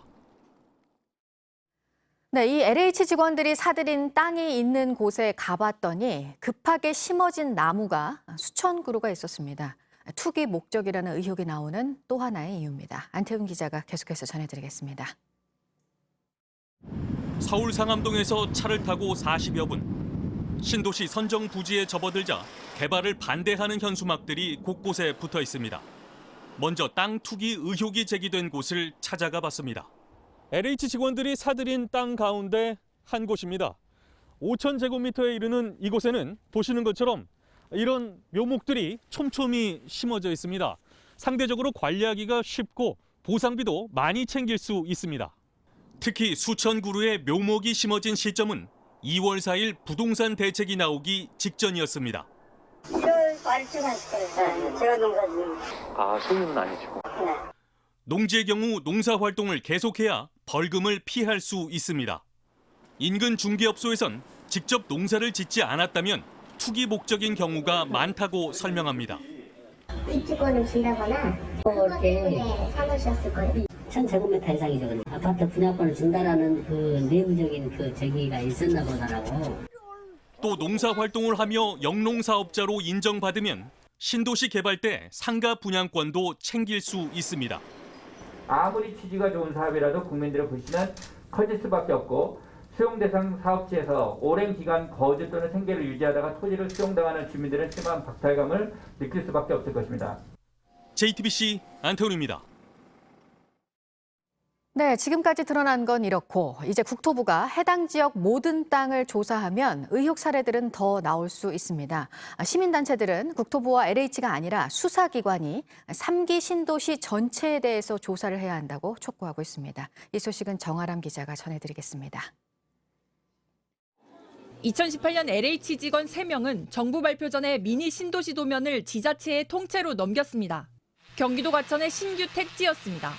네, 이 LH 직원들이 사들인 땅이 있는 곳에 가봤더니 급하게 심어진 나무가 수천 그루가 있었습니다. 투기 목적이라는 의혹이 나오는 또 하나의 이유입니다. 안태훈 기자가 계속해서 전해드리겠습니다. 서울 상암동에서 차를 타고 40여 분. 신도시 선정 부지에 접어들자 개발을 반대하는 현수막들이 곳곳에 붙어 있습니다. 먼저 땅 투기 의혹이 제기된 곳을 찾아가 봤습니다. LH 직원들이 사들인 땅 가운데 한 곳입니다. 5,000제곱미터에 이르는 이곳에는 보시는 것처럼 이런 묘목들이 촘촘히 심어져 있습니다. 상대적으로 관리하기가 쉽고 보상비도 많이 챙길 수 있습니다. 특히 수천 그루의 묘목이 심어진 시점은 2월 4일 부동산 대책이 나오기 직전이었습니다. 1월 말쯤 했을 거예요. 제가 농사짓는. 소유는 아니시고. 네. 농지의 경우 농사 활동을 계속해야 벌금을 피할 수 있습니다. 인근 중개업소에선 직접 농사를 짓지 않았다면 투기 목적인 경우가 많다고 설명합니다. 입주권을 준다거나 이렇게 사놓으셨을 거예요. 1,000제곱미터 이상이죠. 아파트 분양권을 준다라는 그 내부적인 그 제기가 있었나 보다라고. 또 농사 활동을 하며 영농사업자로 인정받으면 신도시 개발 때 상가 분양권도 챙길 수 있습니다. 아무리 취지가 좋은 사업이라도 국민들의 불신은 커질 수밖에 없고 수용 대상 사업지에서 오랜 기간 거주 또는 생계를 유지하다가 토지를 수용당하는 주민들은 심한 박탈감을 느낄 수밖에 없을 것입니다. JTBC 안태훈입니다. 네, 지금까지 드러난 건 이렇고 이제 국토부가 해당 지역 모든 땅을 조사하면 의혹 사례들은 더 나올 수 있습니다. 시민단체들은 국토부와 LH가 아니라 수사기관이 3기 신도시 전체에 대해서 조사를 해야 한다고 촉구하고 있습니다. 이 소식은 정아람 기자가 전해드리겠습니다. 2018년 LH 직원 3명은 정부 발표 전에 미니 신도시 도면을 지자체의 통째로 넘겼습니다. 경기도 과천의 신규 택지였습니다.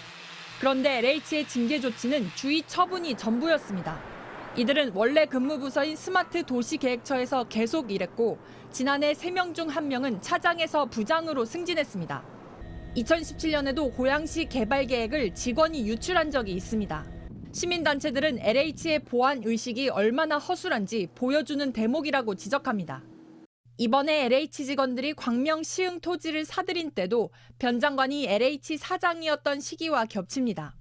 그런데 LH의 징계 조치는 주의 처분이 전부였습니다. 이들은 원래 근무 부서인 스마트 도시계획처에서 계속 일했고 지난해 3명 중 1명은 차장에서 부장으로 승진했습니다. 2017년에도 고양시 개발 계획을 직원이 유출한 적이 있습니다. 시민단체들은 LH의 보안 의식이 얼마나 허술한지 보여주는 대목이라고 지적합니다. 이번에 LH 직원들이 광명 시흥 토지를 사들인 때도 변 장관이 LH 사장이었던 시기와 겹칩니다.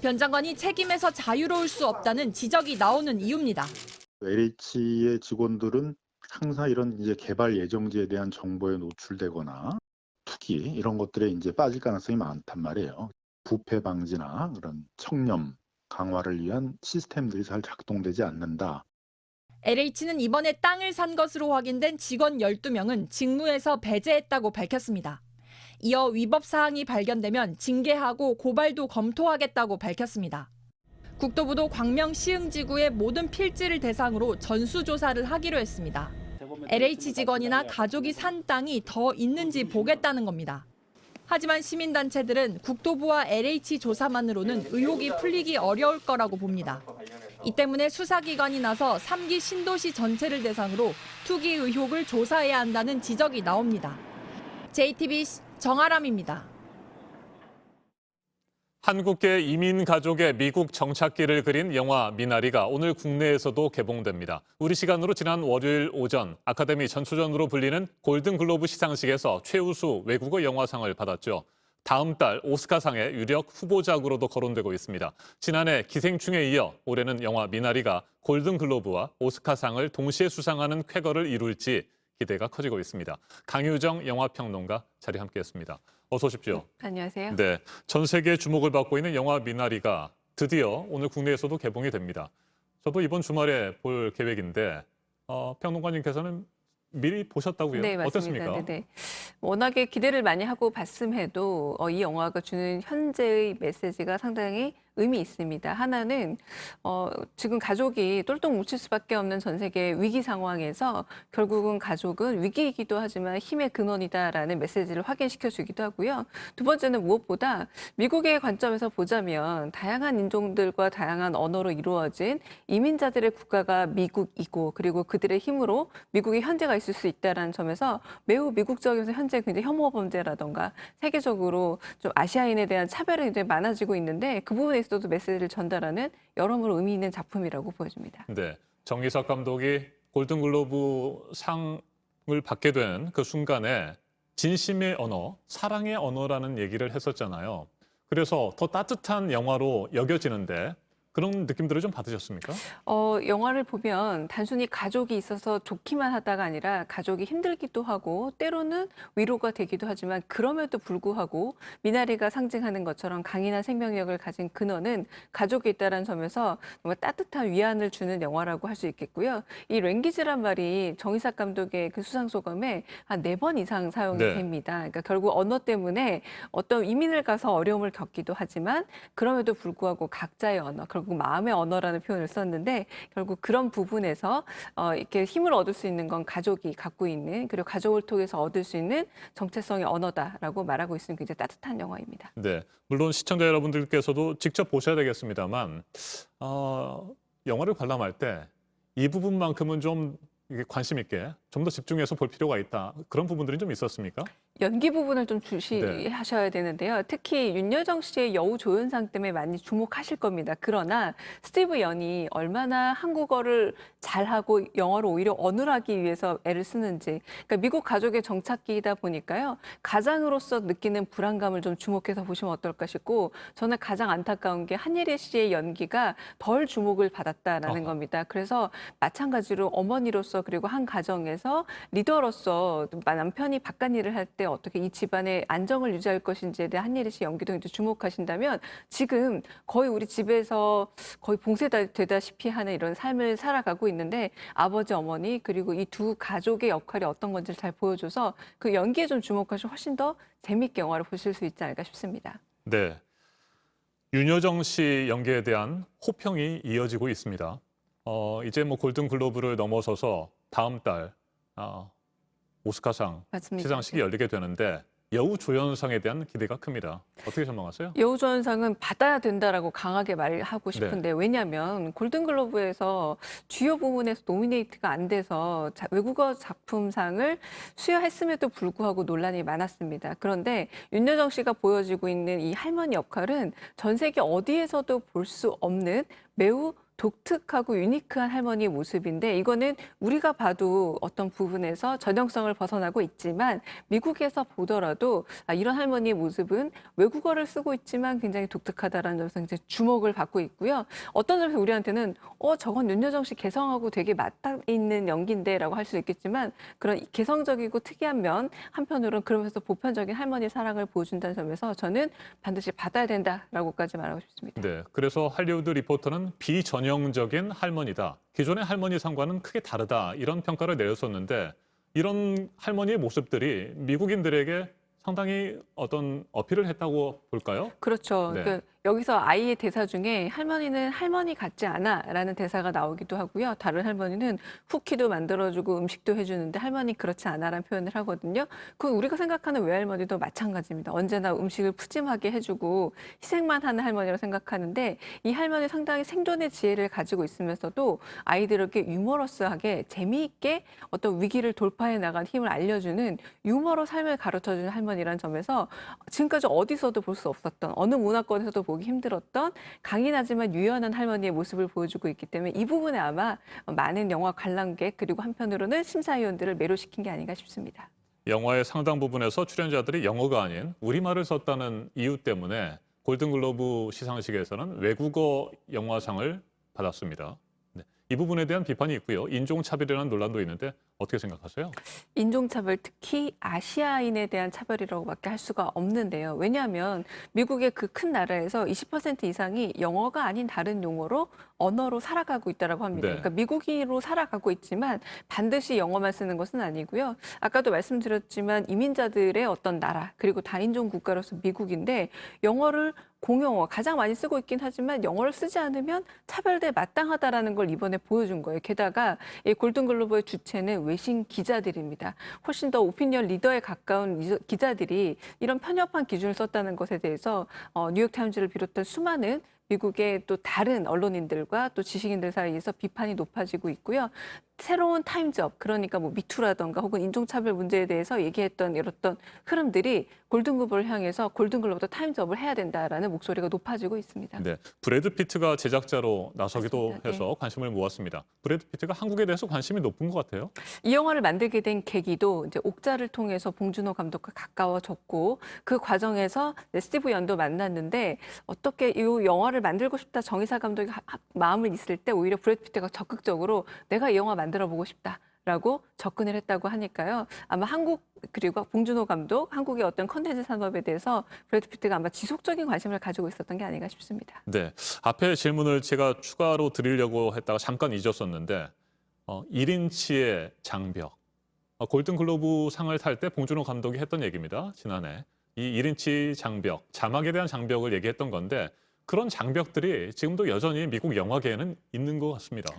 변 장관이 책임에서 자유로울 수 없다는 지적이 나오는 이유입니다. LH의 직원들은 항상 이런 이제 개발 예정지에 대한 정보에 노출되거나 투기 이런 것들에 이제 빠질 가능성이 많단 말이에요. 부패 방지나 그런 청렴 강화를 위한 시스템들이 잘 작동되지 않는다. LH는 이번에 땅을 산 것으로 확인된 직원 12명은 직무에서 배제했다고 밝혔습니다. 이어 위법 사항이 발견되면 징계하고 고발도 검토하겠다고 밝혔습니다. 국토부도 광명 시흥지구의 모든 필지를 대상으로 전수조사를 하기로 했습니다. LH 직원이나 가족이 산 땅이 더 있는지 보겠다는 겁니다. 하지만 시민단체들은 국토부와 LH 조사만으로는 의혹이 풀리기 어려울 거라고 봅니다. 이 때문에 수사기관이 나서 3기 신도시 전체를 대상으로 투기 의혹을 조사해야 한다는 지적이 나옵니다. JTBC 정아람입니다. 한국계 이민 가족의 미국 정착기를 그린 영화 미나리가 오늘 국내에서도 개봉됩니다. 우리 시간으로 지난 월요일 오전 아카데미 전초전으로 불리는 골든글로브 시상식에서 최우수 외국어 영화상을 받았죠. 다음 달 오스카상의 유력 후보작으로도 거론되고 있습니다. 지난해 기생충에 이어 올해는 영화 미나리가 골든글로브와 오스카상을 동시에 수상하는 쾌거를 이룰지 기대가 커지고 있습니다. 강유정 영화평론가 자리 함께했습니다. 어서 오십시오. 안녕하세요. 네, 전 세계 주목을 받고 있는 영화 미나리가 드디어 오늘 국내에서도 개봉이 됩니다. 저도 이번 주말에 볼 계획인데 평론가님께서는 미리 보셨다고요? 네, 맞습니다. 어땠습니까? 네. 워낙에 기대를 많이 하고 봤음해도 이 영화가 주는 현재의 메시지가 상당히 의미 있습니다. 하나는 지금 가족이 똘똘 뭉칠 수밖에 없는 전 세계 위기 상황에서 결국은 가족은 위기이기도 하지만 힘의 근원이다라는 메시지를 확인시켜주기도 하고요. 두 번째는 무엇보다 미국의 관점에서 보자면 다양한 인종들과 다양한 언어로 이루어진 이민자들의 국가가 미국이고 그리고 그들의 힘으로 미국의 현재가 있을 수 있다는 점에서 매우 미국적이면서 현재 굉장히 혐오 범죄라던가 세계적으로 좀 아시아인에 대한 차별이 굉장히 많아지고 있는데 그 부분에 있어도 메시지를 전달하는 여러모로 의미 있는 작품이라고 보여집니다. 네, 정의석 감독이 골든글로브 상을 받게 된 그 순간에 진심의 언어, 사랑의 언어라는 얘기를 했었잖아요. 그래서 더 따뜻한 영화로 여겨지는데 그런 느낌들을 좀 받으셨습니까? 영화를 보면 단순히 가족이 있어서 좋기만 하다가 아니라 가족이 힘들기도 하고 때로는 위로가 되기도 하지만 그럼에도 불구하고 미나리가 상징하는 것처럼 강인한 생명력을 가진 근원은 가족이 있다는 점에서 정말 따뜻한 위안을 주는 영화라고 할 수 있겠고요. 이 랭귀지란 말이 정의석 감독의 그 수상소감에 한 4번 이상 사용이 네. 됩니다. 그러니까 결국 언어 때문에 어떤 이민을 가서 어려움을 겪기도 하지만 그럼에도 불구하고 각자의 언어, 결국 마음의 언어라는 표현을 썼는데 결국 그런 부분에서 이렇게 힘을 얻을 수 있는 건 가족이 갖고 있는 그리고 가족을 통해서 얻을 수 있는 정체성의 언어다라고 말하고 있으면 굉장히 따뜻한 영화입니다. 네, 물론 시청자 여러분들께서도 직접 보셔야 되겠습니다만 영화를 관람할 때 이 부분만큼은 좀 관심 있게 좀 더 집중해서 볼 필요가 있다. 그런 부분들이 좀 있었습니까? 연기 부분을 좀 주시하셔야 되는데요. 특히 윤여정 씨의 여우 조연상 때문에 많이 주목하실 겁니다. 그러나 스티브 연이 얼마나 한국어를 잘하고 영어를 오히려 어눌하기 위해서 애를 쓰는지. 그러니까 미국 가족의 정착기이다 보니까요. 가장으로서 느끼는 불안감을 좀 주목해서 보시면 어떨까 싶고 저는 가장 안타까운 게 한예리 씨의 연기가 덜 주목을 받았다라는 겁니다. 그래서 마찬가지로 어머니로서 그리고 한 가정에서 리더로서 남편이 바깥일을 할 때 어떻게 이 집안의 안정을 유지할 것인지에 대한 한예리 씨 연기도 이제 주목하신다면 지금 거의 우리 집에서 거의 봉쇄되다시피 하는 이런 삶을 살아가고 있는데 아버지, 어머니 그리고 이 두 가족의 역할이 어떤 건지를 잘 보여줘서 그 연기에 좀 주목하시면 훨씬 더 재밌게 영화를 보실 수 있지 않을까 싶습니다. 네, 윤여정 씨 연기에 대한 호평이 이어지고 있습니다. 이제 뭐 골든글로브를 넘어서서 다음 달 오스카상 맞습니다. 시상식이 열리게 되는데 여우 조연상에 대한 기대가 큽니다. 어떻게 전망하세요? 여우 조연상은 받아야 된다라고 강하게 말하고 싶은데 왜냐하면 골든글로브에서 주요 부문에서 노미네이트가 안 돼서 외국어 작품상을 수여했음에도 불구하고 논란이 많았습니다. 그런데 윤여정 씨가 보여지고 있는 이 할머니 역할은 전 세계 어디에서도 볼 수 없는 매우 독특하고 유니크한 할머니의 모습인데 이거는 우리가 봐도 어떤 부분에서 전형성을 벗어나고 있지만 미국에서 보더라도 이런 할머니의 모습은 외국어를 쓰고 있지만 굉장히 독특하다라는 점에서 이제 주목을 받고 있고요. 어떤 점에서 우리한테는 저건 윤여정 씨 개성하고 되게 맞닿아 있는 연기인데라고 할 수 있겠지만 그런 개성적이고 특이한 면 한편으로는 그러면서 보편적인 할머니의 사랑을 보여준다는 점에서 저는 반드시 받아야 된다라고까지 말하고 싶습니다. 네, 그래서 할리우드 리포터는 비전형적인 할머니다. 기존의 할머니 상과는 크게 다르다. 이런 평가를 내렸었는데 이런 할머니의 모습들이 미국인들에게 상당히 어떤 어필을 했다고 볼까요? 그렇죠. 네. 그러니까 여기서 아이의 대사 중에 할머니는 할머니 같지 않아라는 대사가 나오기도 하고요. 다른 할머니는 쿠키도 만들어주고 음식도 해주는데 할머니 그렇지 않아라는 표현을 하거든요. 그건 우리가 생각하는 외할머니도 마찬가지입니다. 언제나 음식을 푸짐하게 해주고 희생만 하는 할머니라고 생각하는데 이 할머니 상당히 생존의 지혜를 가지고 있으면서도 아이들에게 유머러스하게 재미있게 어떤 위기를 돌파해 나간 힘을 알려주는 유머로 삶을 가르쳐주는 할머니라는 점에서 지금까지 어디서도 볼 수 없었던 어느 문화권에서도 보기 힘들었던 강인하지만 유연한 할머니의 모습을 보여주고 있기 때문에 이 부분에 아마 많은 영화 관람객 그리고 한편으로는 심사위원들을 매료시킨 게 아닌가 싶습니다. 영화의 상당 부분에서 출연자들이 영어가 아닌 우리말을 썼다는 이유 때문에 골든글로브 시상식에서는 외국어 영화상을 받았습니다. 네, 이 부분에 대한 비판이 있고요. 인종차별이라는 논란도 있는데 어떻게 생각하세요? 인종차별, 특히 아시아인에 대한 차별이라고밖에 할 수가 없는데요. 왜냐하면 미국의 그 큰 나라에서 20% 이상이 영어가 아닌 다른 용어로 언어로 살아가고 있다고 합니다. 네. 그러니까 미국인으로 살아가고 있지만 반드시 영어만 쓰는 것은 아니고요. 아까도 말씀드렸지만 이민자들의 어떤 나라 그리고 다인종 국가로서 미국인데 영어를 공용어 가장 많이 쓰고 있긴 하지만 영어를 쓰지 않으면 차별대에 마땅하다라는 걸 이번에 보여준 거예요. 게다가 이 골든글로브의 주체는 외신 기자들입니다. 훨씬 더 오피니언 리더에 가까운 기자들이 이런 편협한 기준을 썼다는 것에 대해서 뉴욕타임즈를 비롯한 수많은 미국의 또 다른 언론인들과 또 지식인들 사이에서 비판이 높아지고 있고요. 새로운 타임즈업, 그러니까 뭐 미투라던가 혹은 인종차별 문제에 대해서 얘기했던 이런 흐름들이 골든글로브를 향해서 골든글로브도 타임즈업을 해야 된다라는 목소리가 높아지고 있습니다. 네, 브래드 피트가 제작자로 나서기도 맞습니다. 해서 네. 관심을 모았습니다. 브래드 피트가 한국에 대해서 관심이 높은 것 같아요. 이 영화를 만들게 된 계기도 이제 옥자를 통해서 봉준호 감독과 가까워졌고 그 과정에서 스티브 연도 만났는데 어떻게 이 영화를 만들고 싶다 정의사 감독이 마음을 있을 때 오히려 브래드 피트가 적극적으로 내가 이 영화 만들어 보고 싶다라고 접근을 했다고 하니까요. 아마 한국 그리고 봉준호 감독, 한국의 어떤 컨텐츠 산업에 대해서 브래드 피트가 아마 지속적인 관심을 가지고 있었던 게 아닌가 싶습니다. 네, 앞에 질문을 제가 추가로 드리려고 했다가 잠깐 잊었었는데 1인치의 장벽. 골든글로브 상을 탈 때 봉준호 감독이 했던 얘기입니다. 지난해. 이 1인치 장벽, 자막에 대한 장벽을 얘기했던 건데 그런 장벽들이 지금도 여전히 미국 영화계에는 있는 것 같습니다.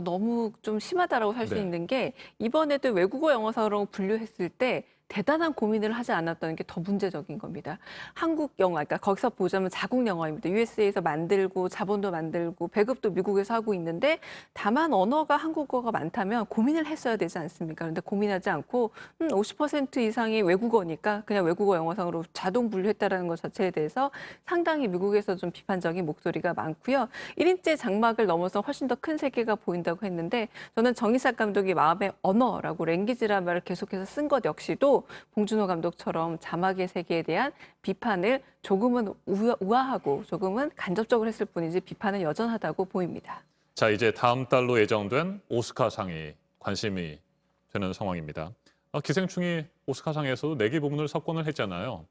너무 좀 심하다라고 할 수 네. 있는 게 이번에도 외국어 영화사로 분류했을 때 대단한 고민을 하지 않았다는 게 더 문제적인 겁니다. 한국 영화, 그러니까 거기서 보자면 자국 영화입니다. USA에서 만들고 자본도 만들고 배급도 미국에서 하고 있는데 다만 언어가 한국어가 많다면 고민을 했어야 되지 않습니까? 그런데 고민하지 않고 50% 이상이 외국어니까 그냥 외국어 영화상으로 자동 분류했다라는 것 자체에 대해서 상당히 미국에서 좀 비판적인 목소리가 많고요. 1인째 장막을 넘어서 훨씬 더 큰 세계가 보인다고 했는데 저는 정의삭 감독이 마음의 언어라고 랭귀지라는 말을 계속해서 쓴 것 역시도 봉준호 감독처럼 자막의 세계에 대한 비판을 조금은 우아하고 조금은 간접적으로 했을 뿐이지 비판은 여전하다고 보입니다. 자, 이제 다음 달로 예정된 오스카상이 관심이 되는 상황입니다. 기생충이 오스카상에서도 4개 부문을 석권을 했잖아요.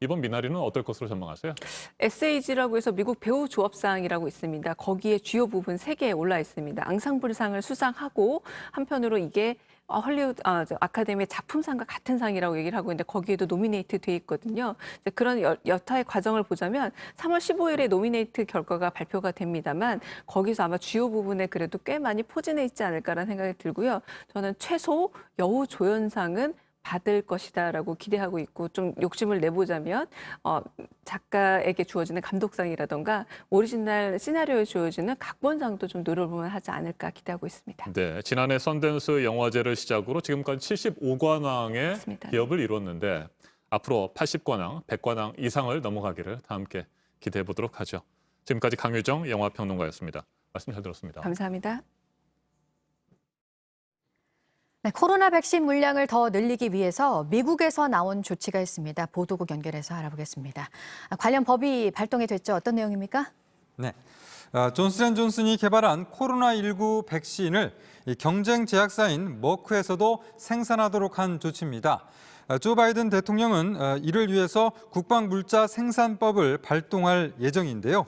이번 미나리는 어떨 것으로 전망하세요? SAG라고 해서 미국 배우 조합상이라고 있습니다. 거기에 주요 부분 3개에 올라 있습니다. 앙상블상을 수상하고 한편으로 이게 헐리우드 아카데미 작품상과 같은 상이라고 얘기를 하고 있는데 거기에도 노미네이트 돼 있거든요. 이제 그런 여타의 과정을 보자면 3월 15일에 노미네이트 결과가 발표가 됩니다만 거기서 아마 주요 부분에 그래도 꽤 많이 포진해 있지 않을까라는 생각이 들고요. 저는 최소 여우 조연상은 받을 것이다라고 기대하고 있고 좀 욕심을 내보자면 작가에게 주어지는 감독상이라던가 오리지널 시나리오에 주어지는 각본상도 좀 노려보면 하지 않을까 기대하고 있습니다. 네, 지난해 선댄스 영화제를 시작으로 지금까지 75관왕의 맞습니다. 기업을 이뤘는데 앞으로 80관왕, 100관왕 이상을 넘어가기를 다 함께 기대해 보도록 하죠. 지금까지 강유정 영화평론가였습니다. 말씀 잘 들었습니다. 감사합니다. 네, 코로나 백신 물량을 더 늘리기 위해서 미국에서 나온 조치가 있습니다. 보도국 연결해서 알아보겠습니다. 관련 법이 발동이 됐죠. 어떤 내용입니까? 네, 존슨앤존슨이 개발한 코로나19 백신을 경쟁 제약사인 머크에서도 생산하도록 한 조치입니다. 조 바이든 대통령은 이를 위해서 국방물자 생산법을 발동할 예정인데요.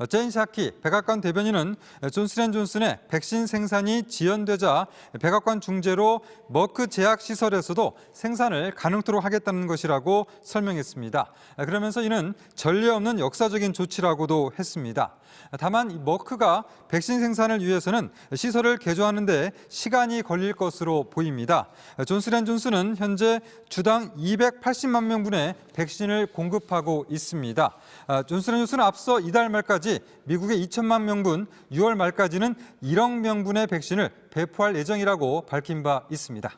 제인 샤키 백악관 대변인은 존슨앤존슨의 백신 생산이 지연되자 백악관 중재로 머크 제약시설에서도 생산을 가능토록 하겠다는 것이라고 설명했습니다. 그러면서 이는 전례 없는 역사적인 조치라고도 했습니다. 다만 이 머크가 백신 생산을 위해서는 시설을 개조하는 데 시간이 걸릴 것으로 보입니다. 존슨앤존슨은 현재 주당 280만 명분의 백신을 공급하고 있습니다. 존슨앤존슨은 앞서 이달 말까지 미국의 2천만 명분, 6월 말까지는 1억 명분의 백신을 배포할 예정이라고 밝힌 바 있습니다.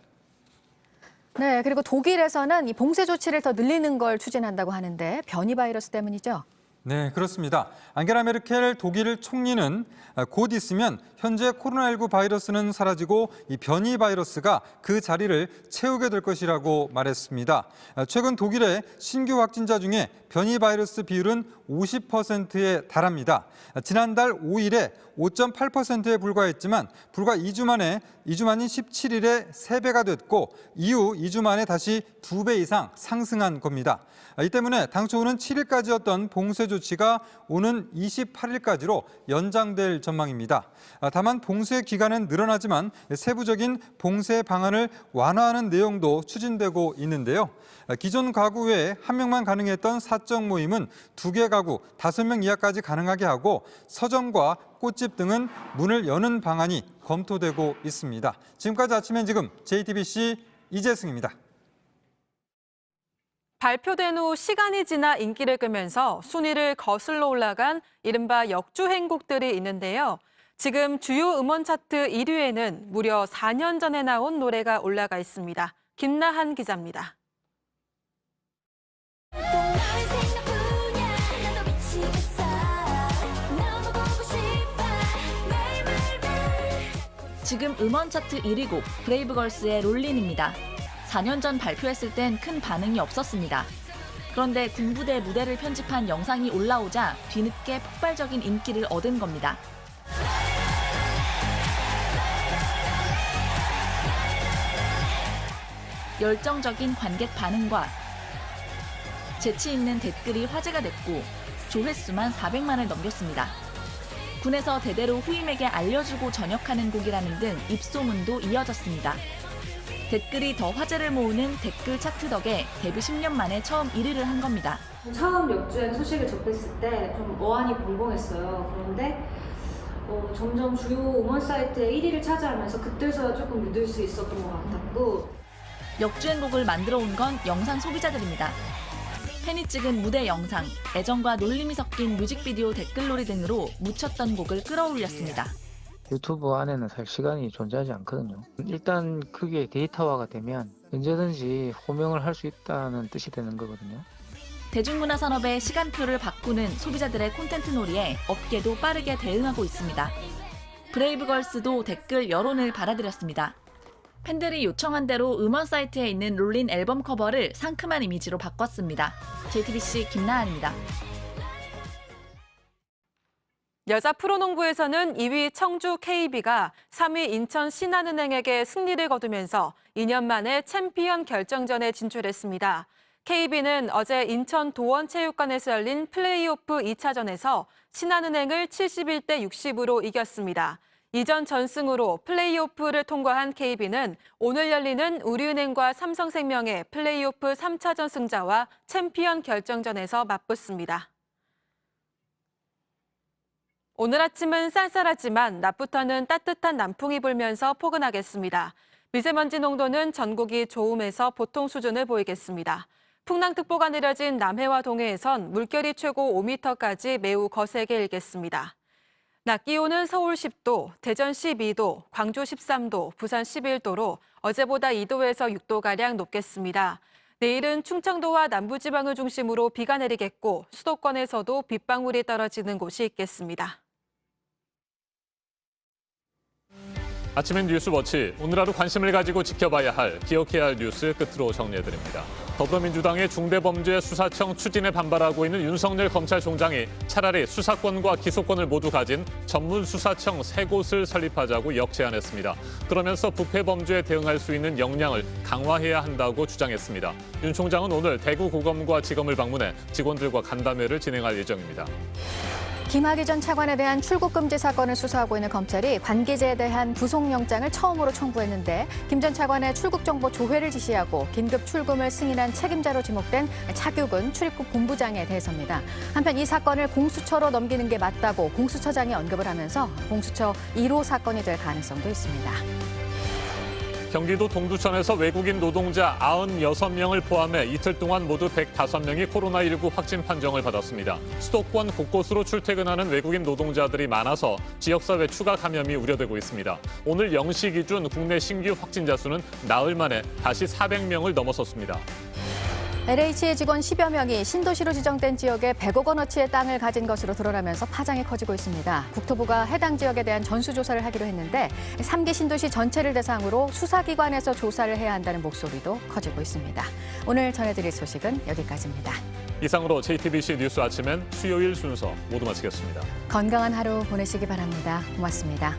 네, 그리고 독일에서는 이 봉쇄 조치를 더 늘리는 걸 추진한다고 하는데 변이 바이러스 때문이죠? 네, 그렇습니다. 앙게라 메르켈 독일 총리는 곧 있으면 현재 코로나19 바이러스는 사라지고 이 변이 바이러스가 그 자리를 채우게 될 것이라고 말했습니다. 최근 독일의 신규 확진자 중에 변이 바이러스 비율은 50%에 달합니다. 지난달 5일에 5.8%에 불과했지만 불과 2주 만인 17일에 3배가 됐고 이후 2주 만에 다시 2배 이상 상승한 겁니다. 이 때문에 당초는 7일까지였던 봉쇄 조치가 오는 28일까지로 연장될 전망입니다. 다만 봉쇄 기간은 늘어나지만 세부적인 봉쇄 방안을 완화하는 내용도 추진되고 있는데요. 기존 가구 외에 1명만 가능했던 사적 모임은 2개 가구 5명 이하까지 가능하게 하고 서점과 꽃집 등은 문을 여는 방안이 검토되고 있습니다. 지금까지 아침엔 지금 JTBC 이재승입니다. 발표된 후 시간이 지나 인기를 끄면서 순위를 거슬러 올라간 이른바 역주행곡들이 있는데요. 지금 주요 음원 차트 1위에는 무려 4년 전에 나온 노래가 올라가 있습니다. 김나한 기자입니다. 지금 음원 차트 1위 곡 브레이브걸스의 롤린입니다. 4년 전 발표했을 땐 큰 반응이 없었습니다. 그런데 군부대 무대를 편집한 영상이 올라오자 뒤늦게 폭발적인 인기를 얻은 겁니다. 열정적인 관객 반응과 재치 있는 댓글이 화제가 됐고 조회수만 400만을 넘겼습니다. 군에서 대대로 후임에게 알려주고 전역하는 곡이라는 등 입소문도 이어졌습니다. 댓글이 더 화제를 모으는 댓글 차트 덕에 데뷔 10년 만에 처음 1위를 한 겁니다. 처음 역주행 소식을 접했을 때 좀 어안이 벙벙했어요. 그런데 점점 주요 음원 사이트에 1위를 차지하면서 그때서야 조금 믿을 수 있었던 것 같았고. 역주행곡을 만들어 온 건 영상 소비자들입니다. 팬이 찍은 무대 영상, 애정과 놀림이 섞인 뮤직비디오 댓글놀이 등으로 묻혔던 곡을 끌어올렸습니다. 유튜브 안에는 사실 시간이 존재하지 않거든요. 일단 그게 데이터화가 되면 언제든지 호명을 할 수 있다는 뜻이 되는 거거든요. 대중문화 산업의 시간표를 바꾸는 소비자들의 콘텐츠 놀이에 업계도 빠르게 대응하고 있습니다. 브레이브걸스도 댓글 여론을 받아들였습니다. 팬들이 요청한 대로 음원 사이트에 있는 롤린 앨범 커버를 상큼한 이미지로 바꿨습니다. JTBC 김나한입니다. 여자 프로농구에서는 2위 청주 KB가 3위 인천 신한은행에게 승리를 거두면서 2년 만에 챔피언 결정전에 진출했습니다. KB는 어제 인천 도원체육관에서 열린 플레이오프 2차전에서 신한은행을 71대 60으로 이겼습니다. 이전 전승으로 플레이오프를 통과한 KB는 오늘 열리는 우리은행과 삼성생명의 플레이오프 3차전 승자와 챔피언 결정전에서 맞붙습니다. 오늘 아침은 쌀쌀하지만 낮부터는 따뜻한 남풍이 불면서 포근하겠습니다. 미세먼지 농도는 전국이 좋음에서 보통 수준을 보이겠습니다. 풍랑특보가 내려진 남해와 동해에선 물결이 최고 5m까지 매우 거세게 일겠습니다. 낮 기온은 서울 10도, 대전 12도, 광주 13도, 부산 11도로 어제보다 2도에서 6도가량 높겠습니다. 내일은 충청도와 남부지방을 중심으로 비가 내리겠고 수도권에서도 빗방울이 떨어지는 곳이 있겠습니다. 아침엔 뉴스워치, 오늘 하루 관심을 가지고 지켜봐야 할, 기억해야 할 뉴스 끝으로 정리해드립니다. 더불어민주당의 중대범죄 수사청 추진에 반발하고 있는 윤석열 검찰총장이 차라리 수사권과 기소권을 모두 가진 전문 수사청 3곳을 설립하자고 역제안했습니다. 그러면서 부패 범죄에 대응할 수 있는 역량을 강화해야 한다고 주장했습니다. 윤 총장은 오늘 대구고검과 지검을 방문해 직원들과 간담회를 진행할 예정입니다. 김학의 전 차관에 대한 출국 금지 사건을 수사하고 있는 검찰이 관계자에 대한 구속영장을 처음으로 청구했는데 김 전 차관의 출국 정보 조회를 지시하고 긴급 출금을 승인한 책임자로 지목된 차규근 출입국 본부장에 대해서입니다. 한편 이 사건을 공수처로 넘기는 게 맞다고 공수처장이 언급을 하면서 공수처 1호 사건이 될 가능성도 있습니다. 경기도 동두천에서 외국인 노동자 96명을 포함해 이틀 동안 모두 105명이 코로나19 확진 판정을 받았습니다. 수도권 곳곳으로 출퇴근하는 외국인 노동자들이 많아서 지역사회 추가 감염이 우려되고 있습니다. 오늘 0시 기준 국내 신규 확진자 수는 나흘 만에 다시 400명을 넘어섰습니다. LH의 직원 10여 명이 신도시로 지정된 지역에 100억 원어치의 땅을 가진 것으로 드러나면서 파장이 커지고 있습니다. 국토부가 해당 지역에 대한 전수조사를 하기로 했는데 3기 신도시 전체를 대상으로 수사기관에서 조사를 해야 한다는 목소리도 커지고 있습니다. 오늘 전해드릴 소식은 여기까지입니다. 이상으로 JTBC 뉴스 아침엔 수요일 순서 모두 마치겠습니다. 건강한 하루 보내시기 바랍니다. 고맙습니다.